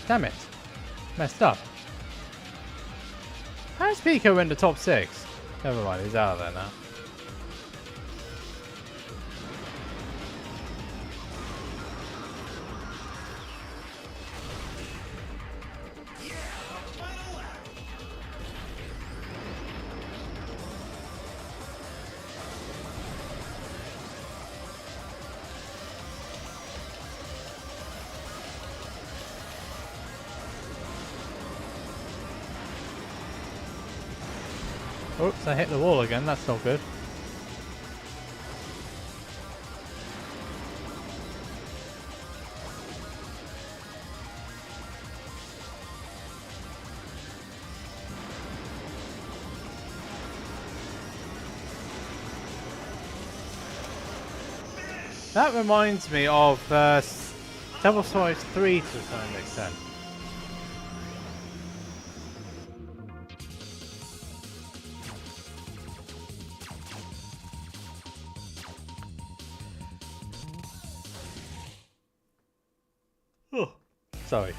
Damn it. Messed up. How's Pico in the top 6? Never mind, he's out of there now. Oops, I hit the wall again, that's not good. That reminds me of Devil Souls 3 to some extent. Oh, sorry.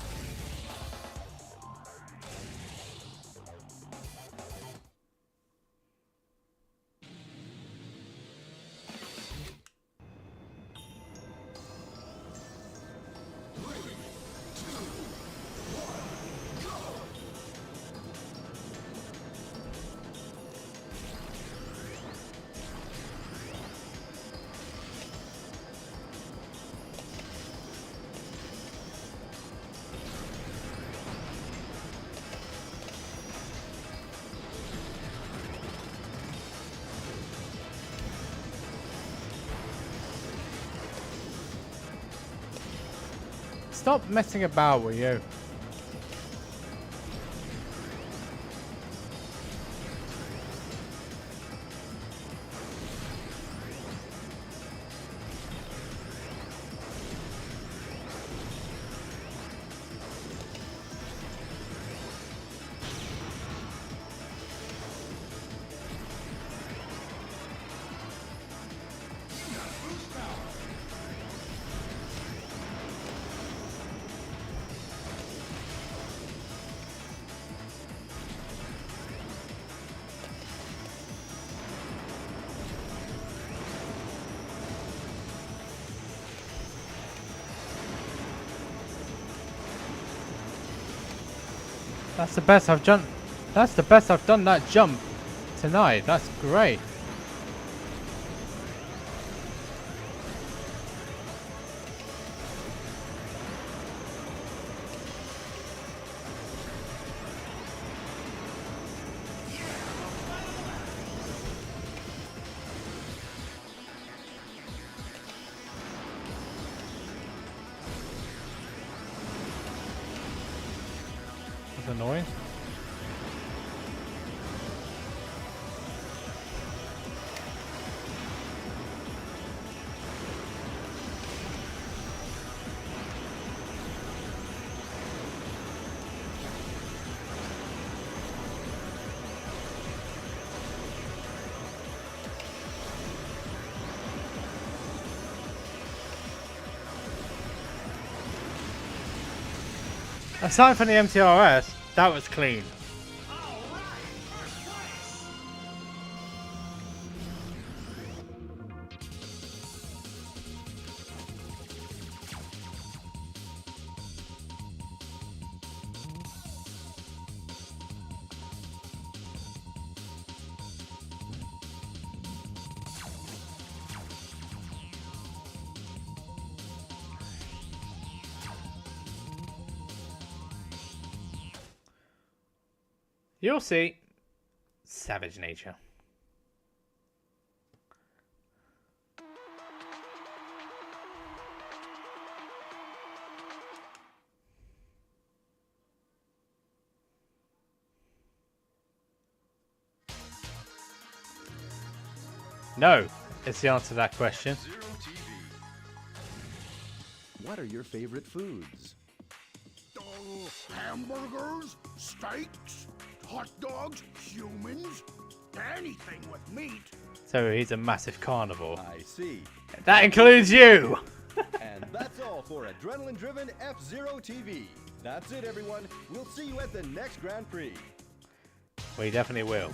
Stop messing about, will you? That's the best I've done. That's the best I've done that jump tonight. That's great. Annoying. Aside from the MTRS, that was clean. You'll see. Savage nature. No, it's the answer to that question. Zero TV. What are your favorite foods? Hamburgers, steaks, hot dogs, humans, anything with meat. So he's a massive carnivore. I see. That includes you! And that's all for adrenaline-driven F-Zero TV. That's it, everyone. We'll see you at the next Grand Prix. We definitely will.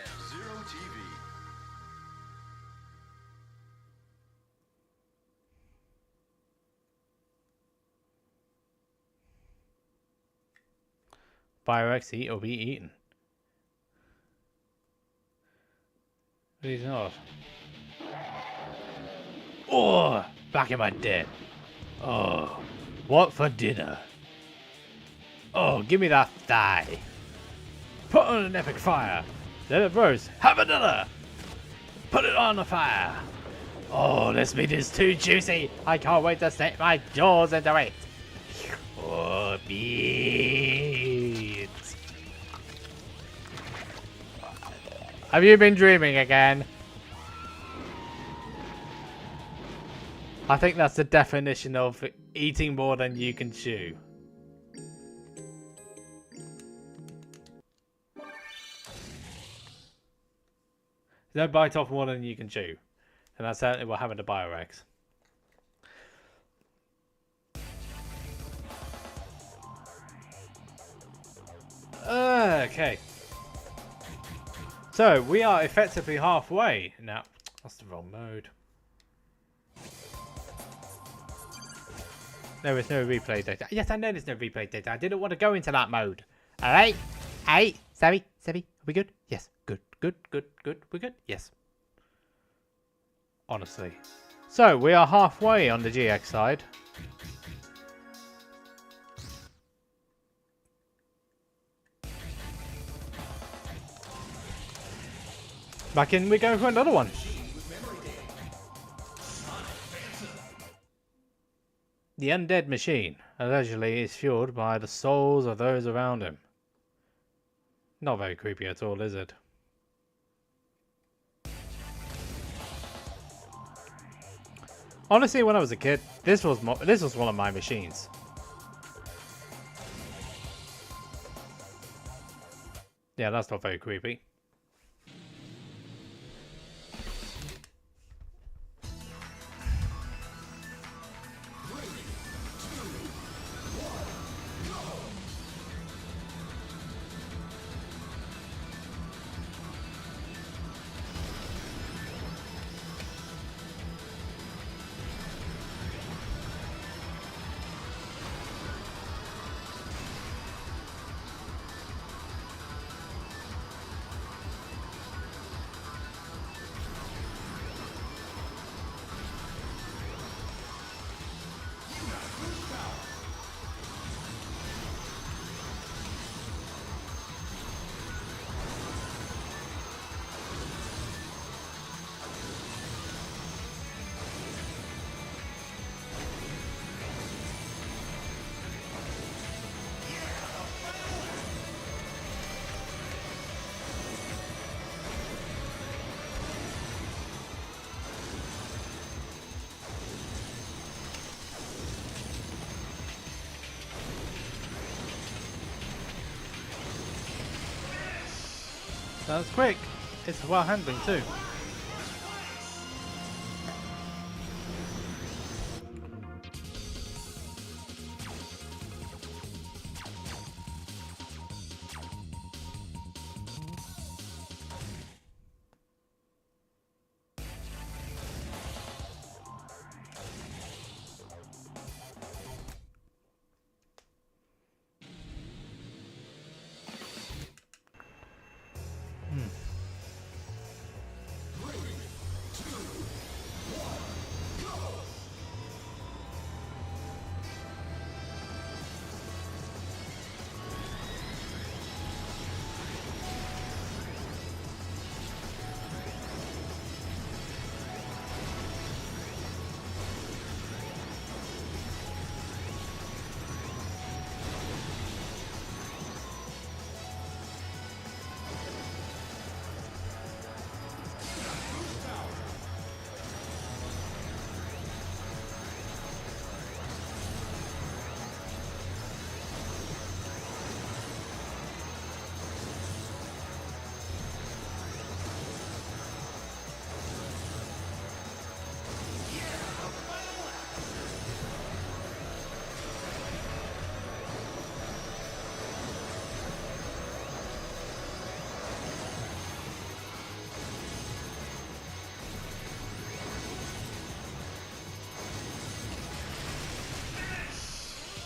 F-Zero TV. Biorex, eat or be eaten. But he's not. Oh, back in my den. Oh, what for dinner? Oh, give me that thigh. Put on an epic fire. Let it roast. Have another. Put it on the fire. Oh, this meat is too juicy. I can't wait to stick my jaws into it. Oh, meat. Have you been dreaming again? I think that's the definition of eating more than you can chew. Don't bite off more than you can chew. And that's certainly what happened to Biorex. Okay. So, we are effectively halfway. Now, that's the wrong mode. There is no replay data. Yes, I know there's no replay data. I didn't want to go into that mode. Alright? Alright? Savvy? Are we good? Yes. Good. We're good? Yes. Honestly. So, we are halfway on the GX side. Back in we go for another one. The undead machine allegedly is fueled by the souls of those around him. Not very creepy at all, is it? Honestly, when I was a kid, this was one of my machines. Yeah, that's not very creepy. That was quick. It's well handling too.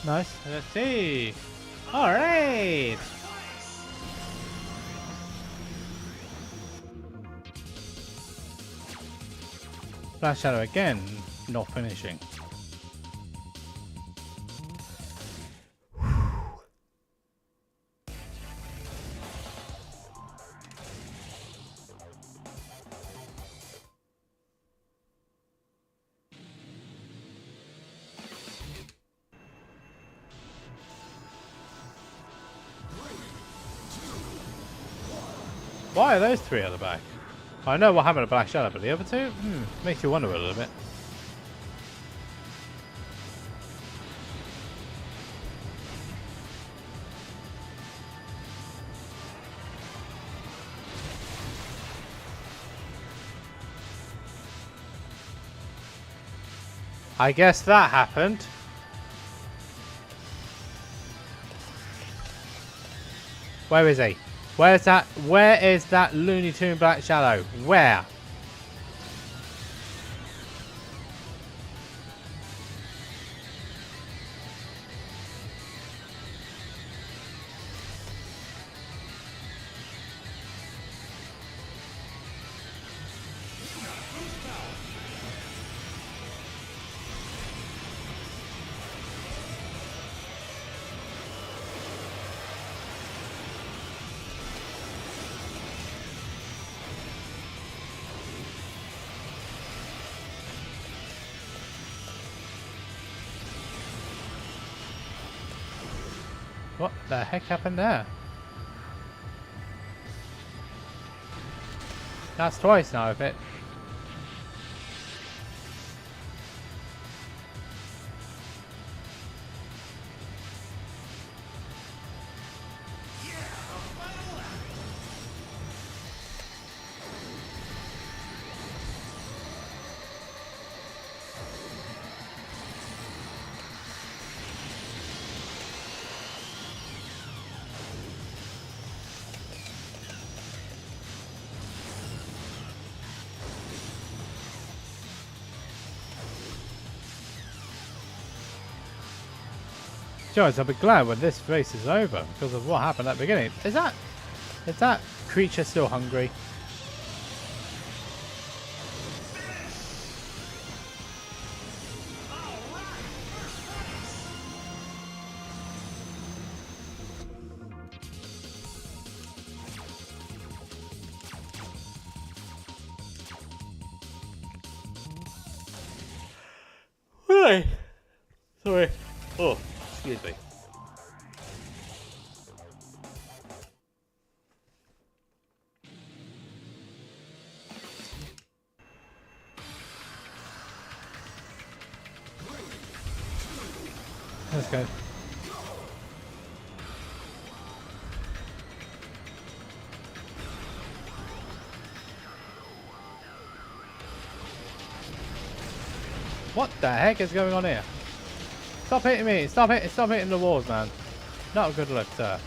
Nice. Let's see. Alright! Black Shadow again, not finishing. Why are those three at the back? I know what happened to Black Shadow, but the other two? Makes you wonder a little bit. I guess that happened. Where is he? Where's that? Where is that Looney Tune Black Shadow? Where? What the heck happened there? That's twice now, if it. Guys, I'll be glad when this race is over because of what happened at the beginning. Is that creature still hungry? Right. Sorry. Oh. Excuse me. Let's go. What the heck is going on here? Stop hitting me! Stop hitting the walls, man. Not a good look, sir.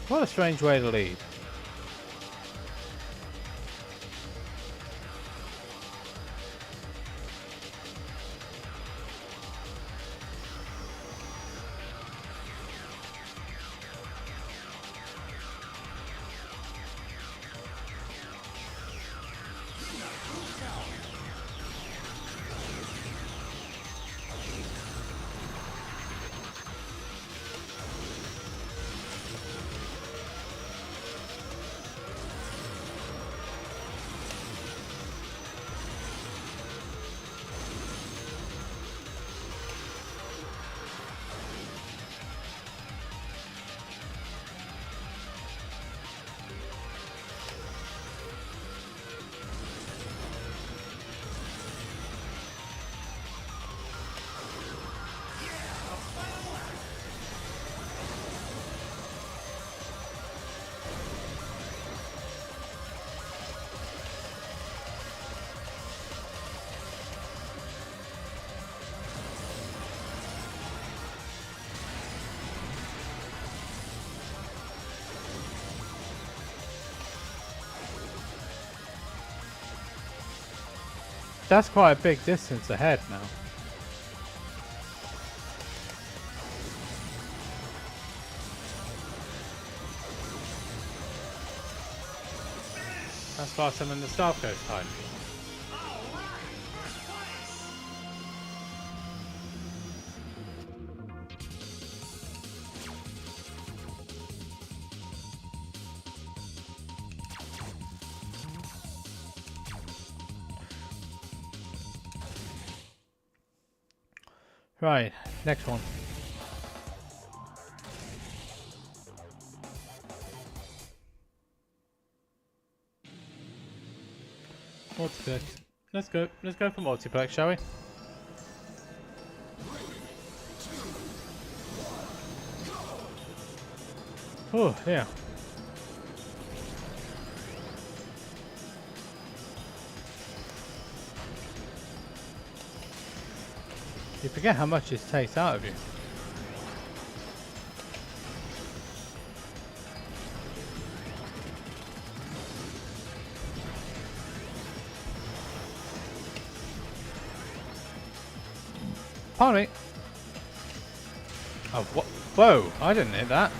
What a strange way to lead. that's quite a big distance ahead now. That's faster than the South Coast time. Right, next one. Multiplex. Let's go. Let's go for multiplex, shall we? Oh, yeah. You forget how much it takes out of you. Pardon me. Oh, what? Whoa, I didn't hit that.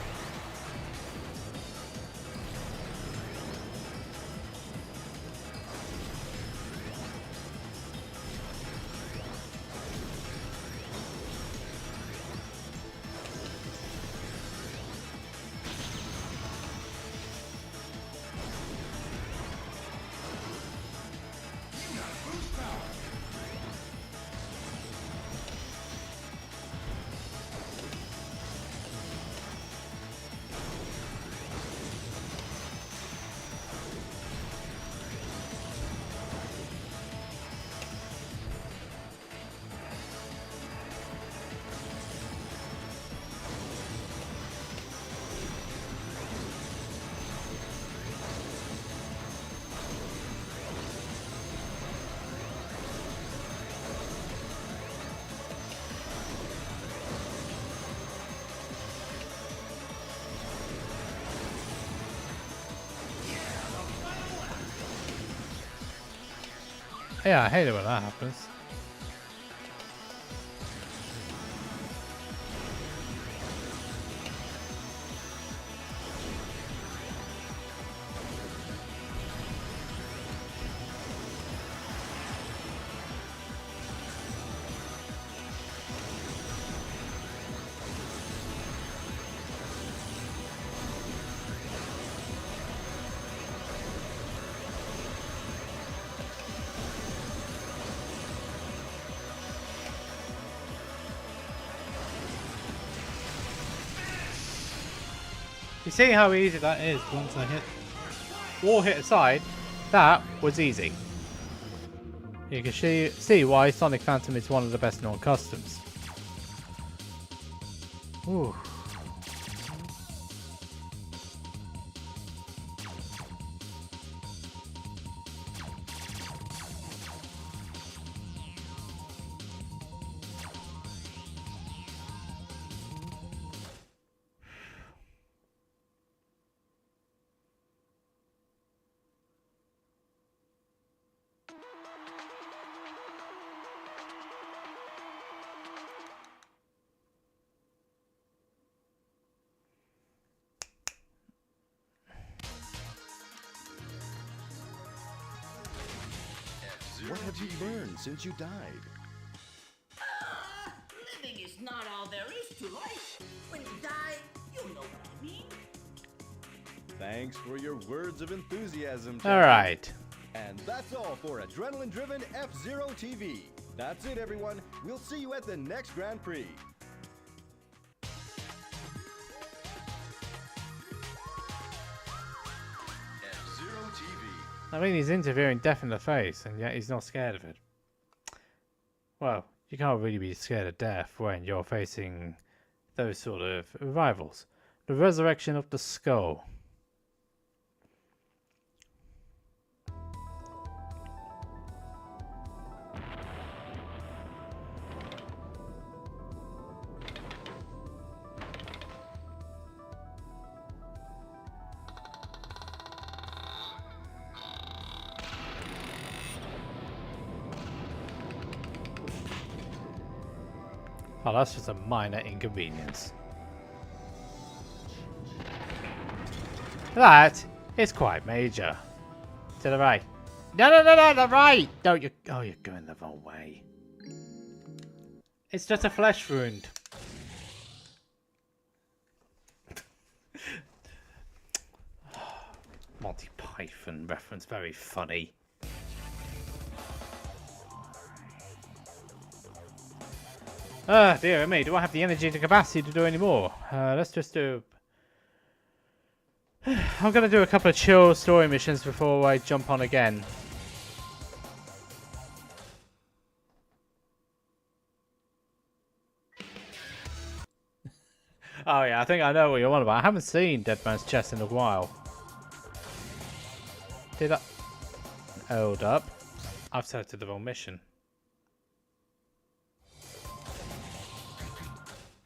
Yeah, I hate it when that happens. You see how easy that is once I hit wall hit aside? That was easy. You can see why Sonic Phantom is one of the best known customs. Ooh. What have you learned since you died? Living is not all there is to life. When you die, you'll know what I mean. Thanks for your words of enthusiasm, All right. And that's all for Adrenaline-Driven F-Zero TV. That's it, everyone. We'll see you at the next Grand Prix. F-Zero TV. I mean, he's interviewing death in the face, and yet he's not scared of it. Well, you can't really be scared of death when you're facing those sort of rivals. The resurrection of the skull. Oh, that's just a minor inconvenience. That is quite major. To the right. No, no, no, no, the right! No, you. Oh, you're going the wrong way. It's just a flesh wound. Monty Python reference, very funny. Ah, dear me, do I have the energy and capacity to do any more? Let's just do... I'm going to do a couple of chill story missions before I jump on again. Oh yeah, I think I know what you're on about. I haven't seen Dead Man's Chest in a while. Did I... Hold up. I've selected the wrong mission.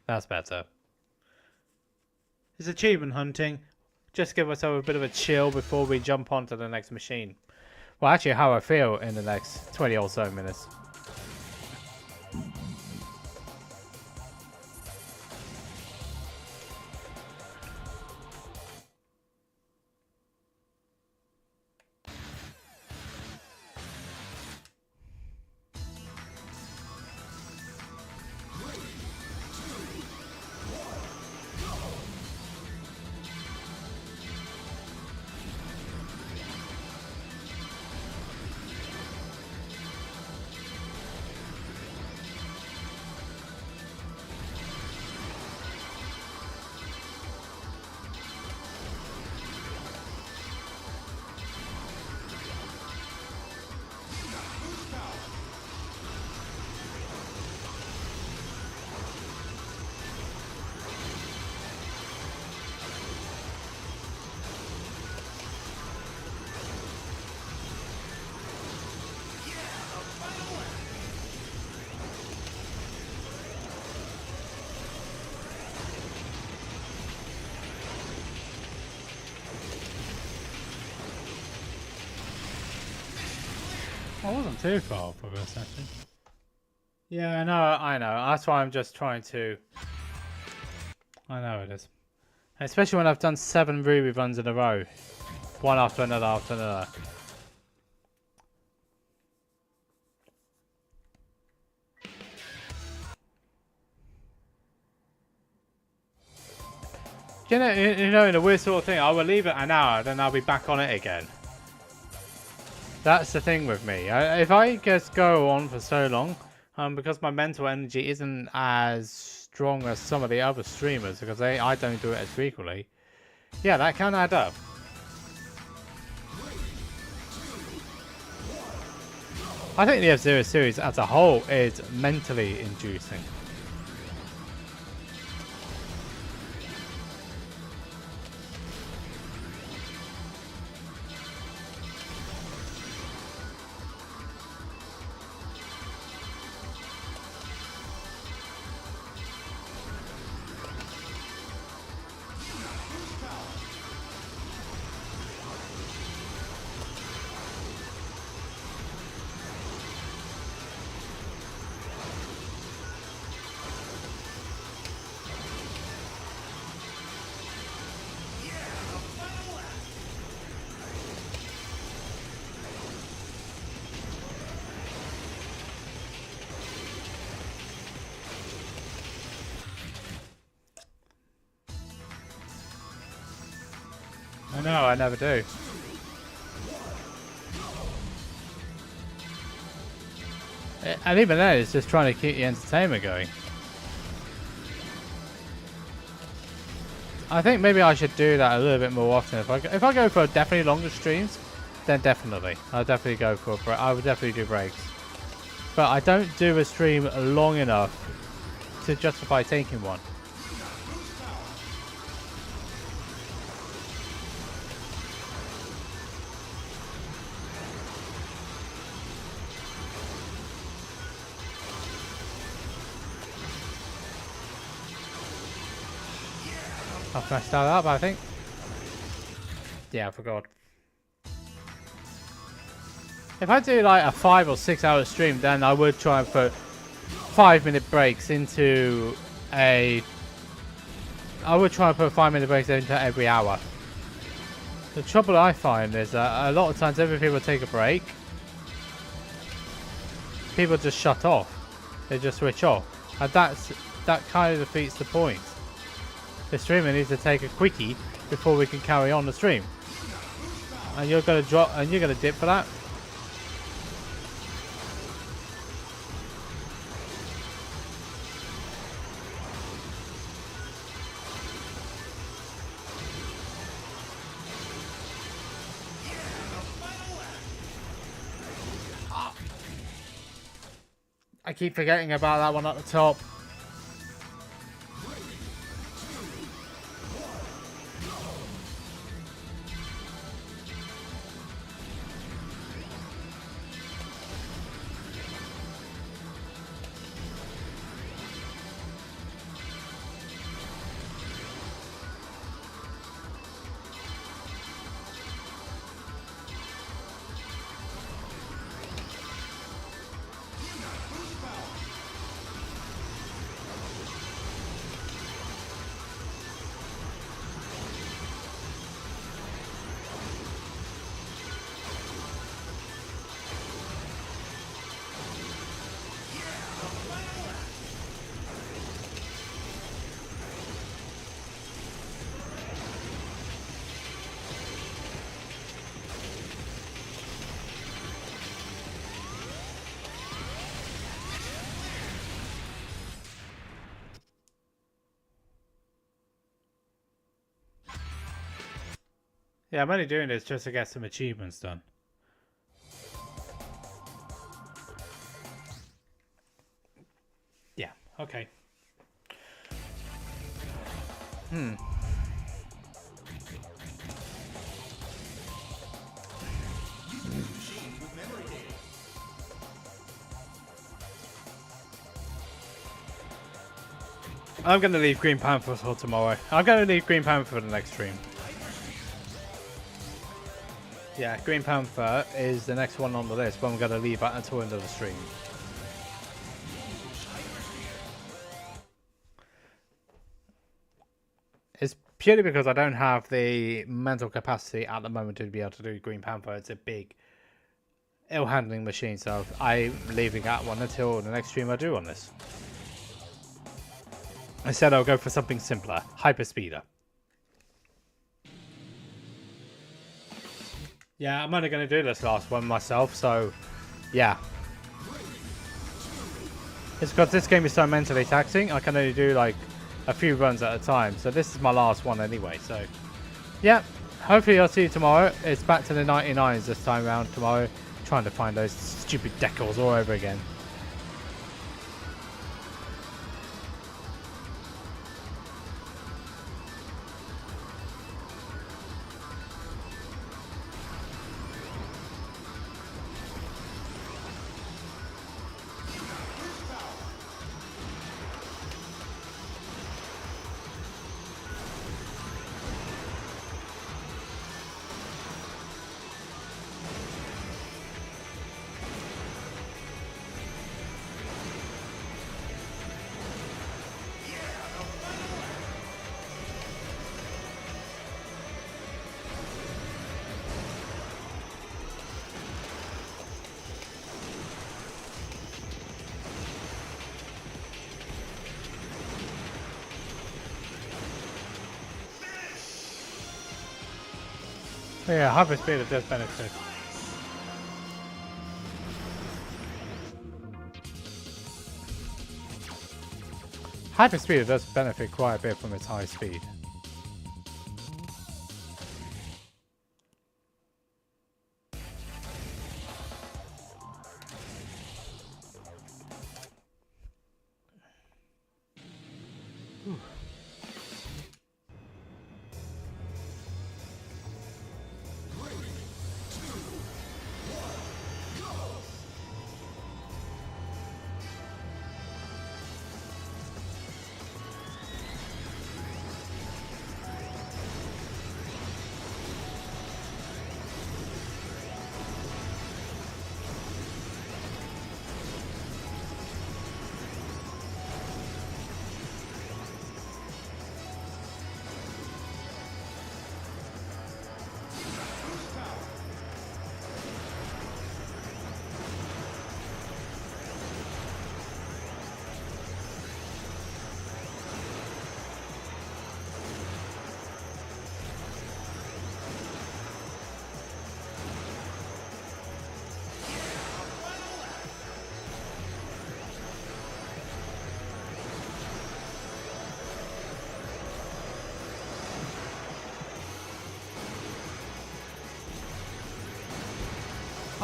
That's better. It's achievement hunting. Just give myself a bit of a chill before we jump on to the next machine. Well, actually how I feel in the next 20 or so minutes. I wasn't too far for this actually. Yeah, I know. That's why I'm just trying to... I know it is. Especially when I've done 7 Ruby runs in a row. One after another after another. You know, in a weird sort of thing, I will leave it an hour, then I'll be back on it again. That's the thing with me. If I just go on for so long, because my mental energy isn't as strong as some of the other streamers, because I don't do it as frequently, yeah, that can add up. I think the F-Zero series as a whole is mentally inducing. No, I never do. And even then, it's just trying to keep the entertainment going. I think maybe I should do that a little bit more often. If I go for definitely longer streams, then definitely. I'll definitely go for a break. I would definitely do breaks. But I don't do a stream long enough to justify taking one. I've messed that up, I think. Yeah, I forgot. If I do like a 5 or 6 hour stream, then I would try and put 5-minute breaks into a... I would try and put 5-minute breaks into every hour. The trouble I find is that a lot of times every people take a break, people just shut off. They just switch off. And that kind of defeats the point. The streamer needs to take a quickie before we can carry on the stream. And you're gonna drop and you're gonna dip for that. I keep forgetting about that one at the top. Yeah, I'm only doing this just to get some achievements done. Yeah, okay. I'm going to leave Green Panther for tomorrow. I'm going to leave Green Panther for the next stream. Yeah, Green Panther is the next one on the list, but I'm going to leave that until the end of the stream. It's purely because I don't have the mental capacity at the moment to be able to do Green Panther. It's a big ill-handling machine, so I'm leaving that one until the next stream I do on this. Instead, I'll go for something simpler. Hyper Speeder. Yeah, I'm only going to do this last one myself, so yeah. It's because this game is so mentally taxing, I can only do like a few runs at a time. So this is my last one anyway, so yeah. Hopefully I'll see you tomorrow. It's back to the 99s this time around tomorrow. Trying to find those stupid decals all over again. Yeah, Hyper Speeder does benefit. Hyper Speeder does benefit quite a bit from its high speed.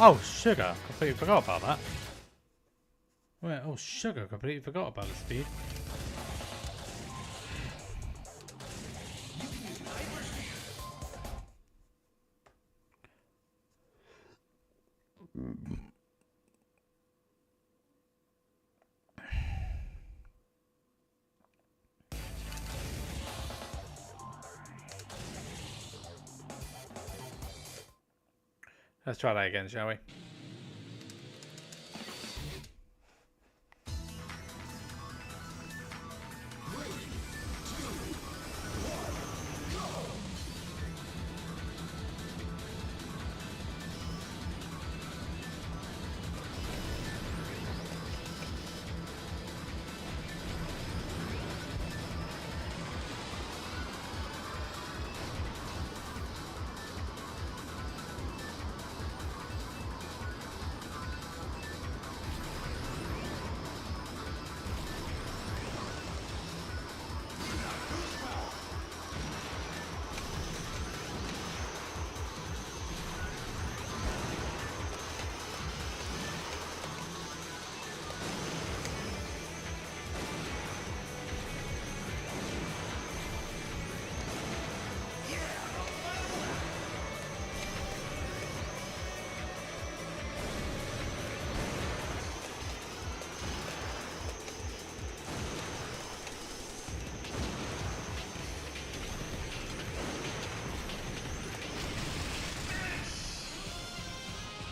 Oh, sugar. Completely forgot about that. Wait, oh, sugar. Completely forgot about the speed. Let's try that again, shall we?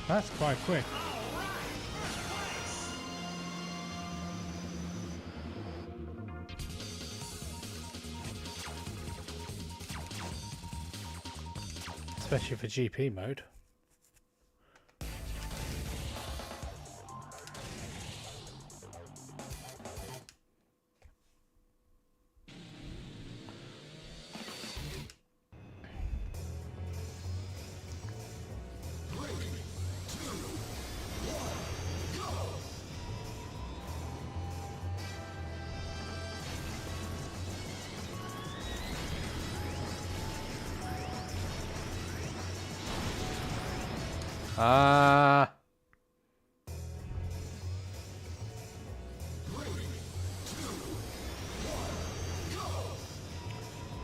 That's quite quick. Especially for GP mode.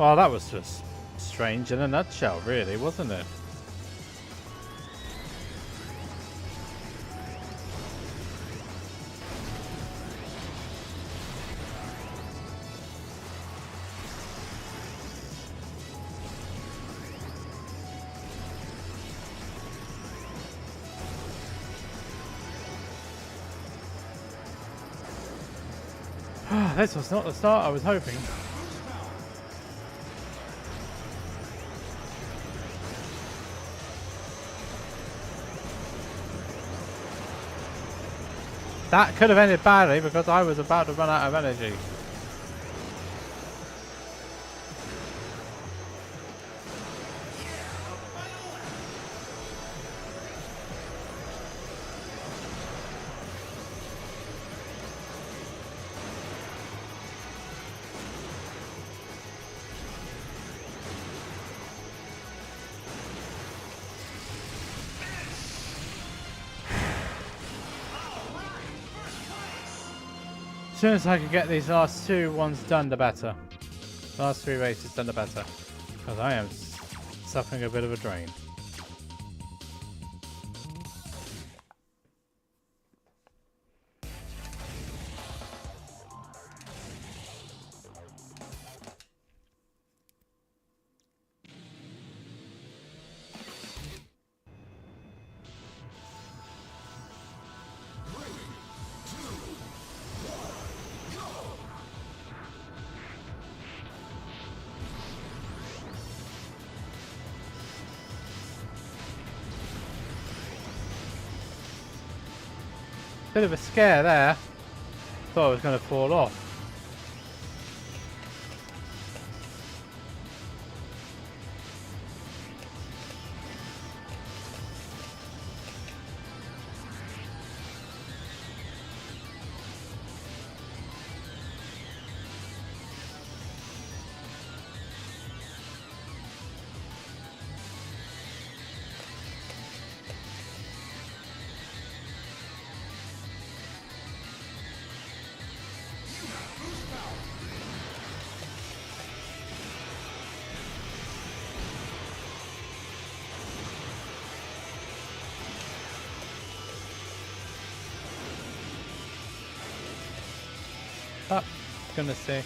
Well, that was just strange in a nutshell, really, wasn't it? This was not the start I was hoping. That could have ended badly because I was about to run out of energy. As soon as I can get these last two ones done, the better. Last three races done, the better. Because I am suffering a bit of a drain. Bit of a scare there. Thought I was going to fall off. Oh, goodness sake.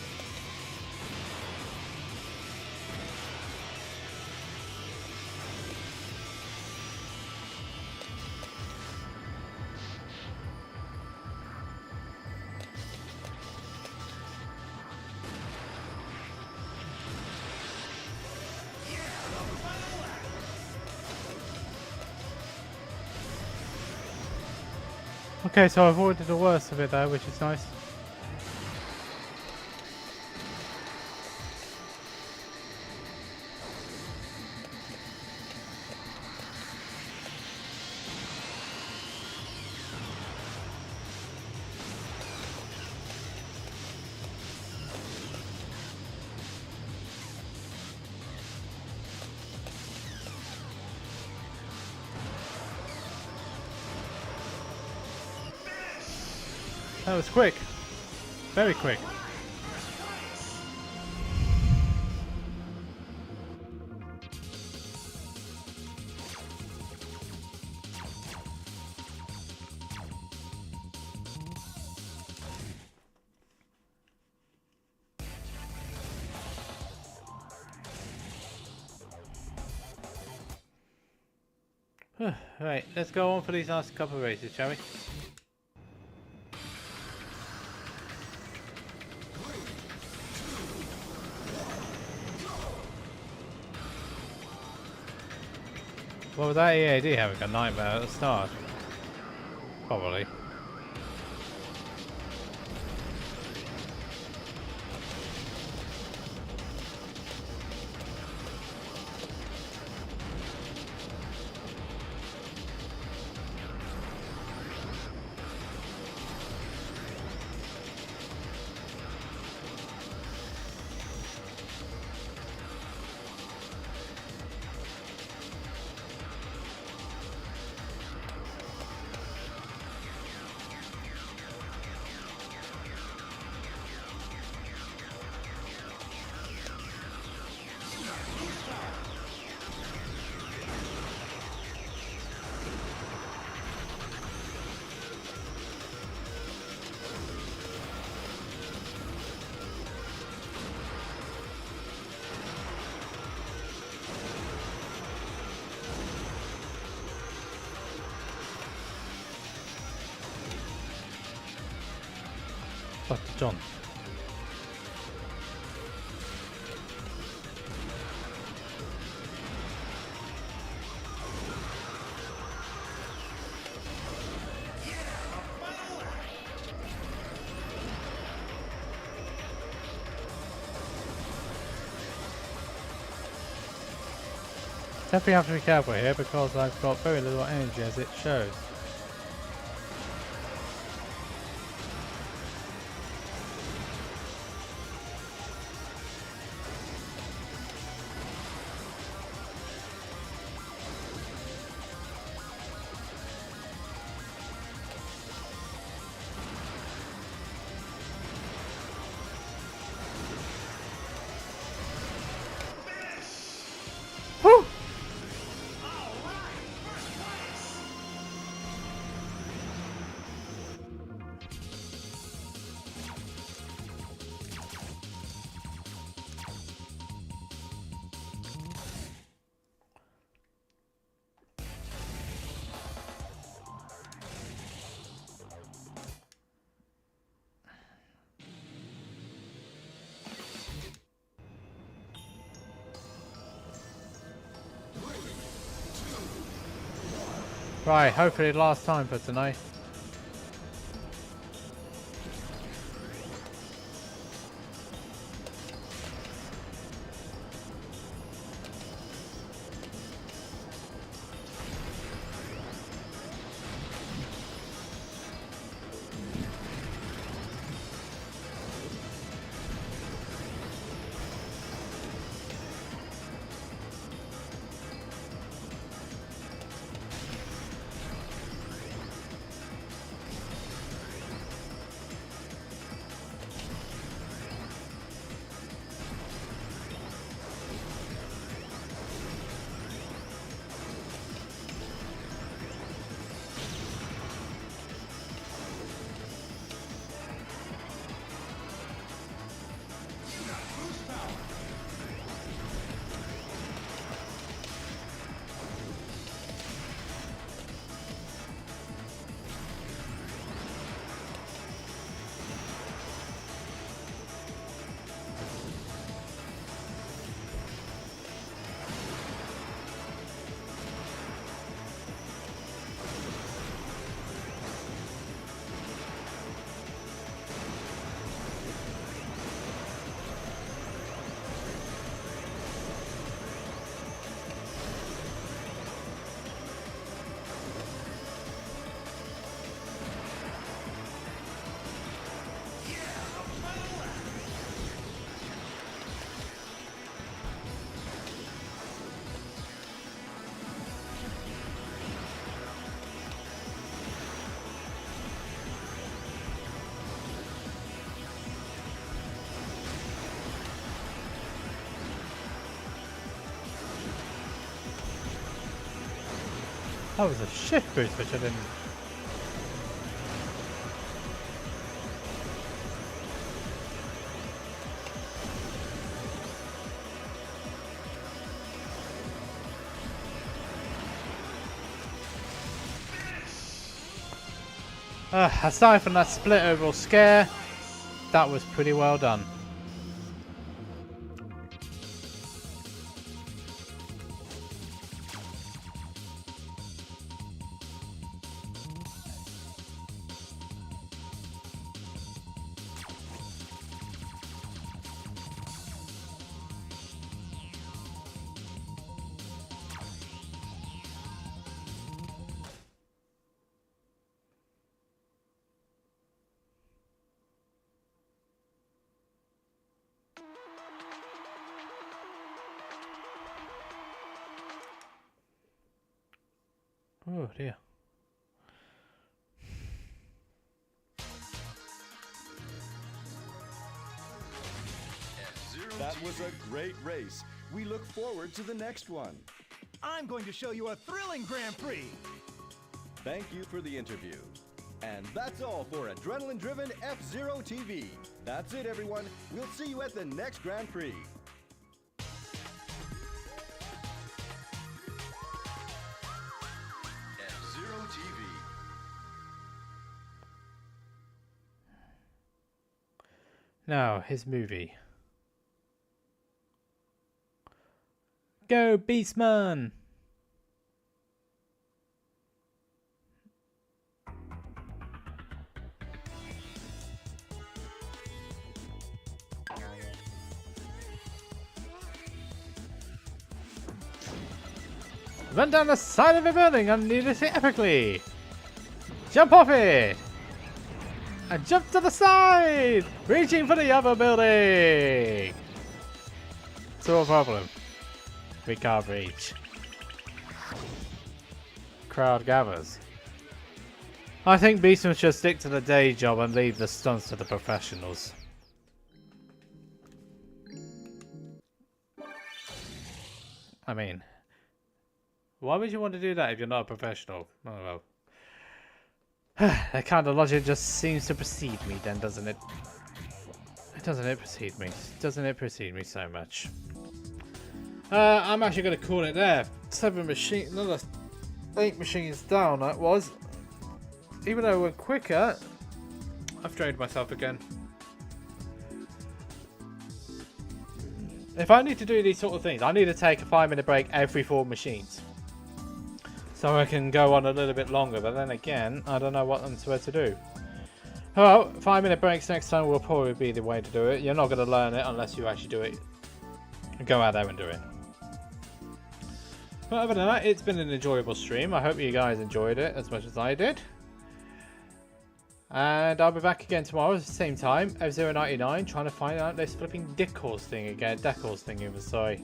Okay, so I avoided the worst of it there, which is nice. That was quick. Very quick. Right, let's go on for these last couple of races, shall we? Well, with that EAD having a nightmare at the start. Probably. Dr. John. Definitely have to be careful here because I've got very little energy as it shows. Woo! Right, hopefully last time for tonight. That was a shift boost, which I didn't. Aside from that split overall scare, that was pretty well done. Oh dear. That was a great race. We look forward to the next one. I'm going to show you a thrilling Grand Prix. Thank you for the interview. And that's all for Adrenaline-Driven F-Zero TV. That's it, everyone. We'll see you at the next Grand Prix. F-Zero TV. Now, his movie. Go, Beastman! Run down the side of the building and need to see epically. Jump off it! And jump to the side! Reaching for the other building! So a problem. We can't reach. Crowd gathers. I think Beastman should stick to the day job and leave the stunts to the professionals. I mean, why would you want to do that if you're not a professional? Oh well. That kind of logic just seems to precede me then, doesn't it? Doesn't it precede me? Doesn't it precede me so much? I'm actually going to call it there. 7 machines, another 8 machines down that was. Even though we're quicker, I've drained myself again. If I need to do these sort of things, I need to take a 5-minute break every 4 machines. So I can go on a little bit longer, but then again, I don't know what I'm supposed to do. Well, 5-minute breaks next time will probably be the way to do it. You're not going to learn it unless you actually do it. Go out there and do it. But other than that, it's been an enjoyable stream. I hope you guys enjoyed it as much as I did. And I'll be back again tomorrow at the same time, F099, trying to find out this flipping decals thing again. Decals thing, even, sorry.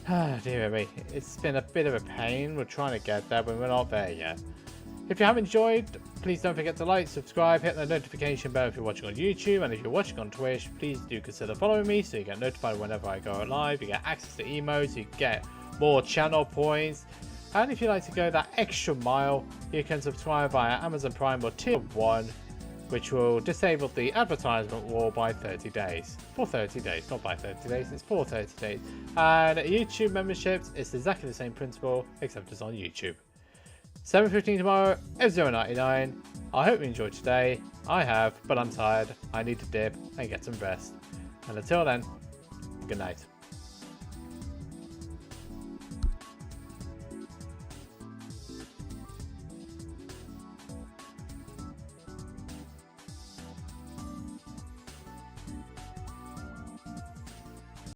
Dear me, it's been a bit of a pain. We're trying to get there, but we're not there yet. If you have enjoyed, please don't forget to like, subscribe, hit the notification bell if you're watching on YouTube, and if you're watching on Twitch, please do consider following me so you get notified whenever I go live. You get access to emotes, you get more channel points, and if you like to go that extra mile, you can subscribe via Amazon Prime or Tier 1, which will disable the advertisement wall by 30 days. For 30 days, not by 30 days, it's for 30 days. And YouTube memberships, it's exactly the same principle, except it's on YouTube. 7:15 tomorrow, F099. I hope you enjoyed today. I have, but I'm tired. I need to dip and get some rest. And until then, good night.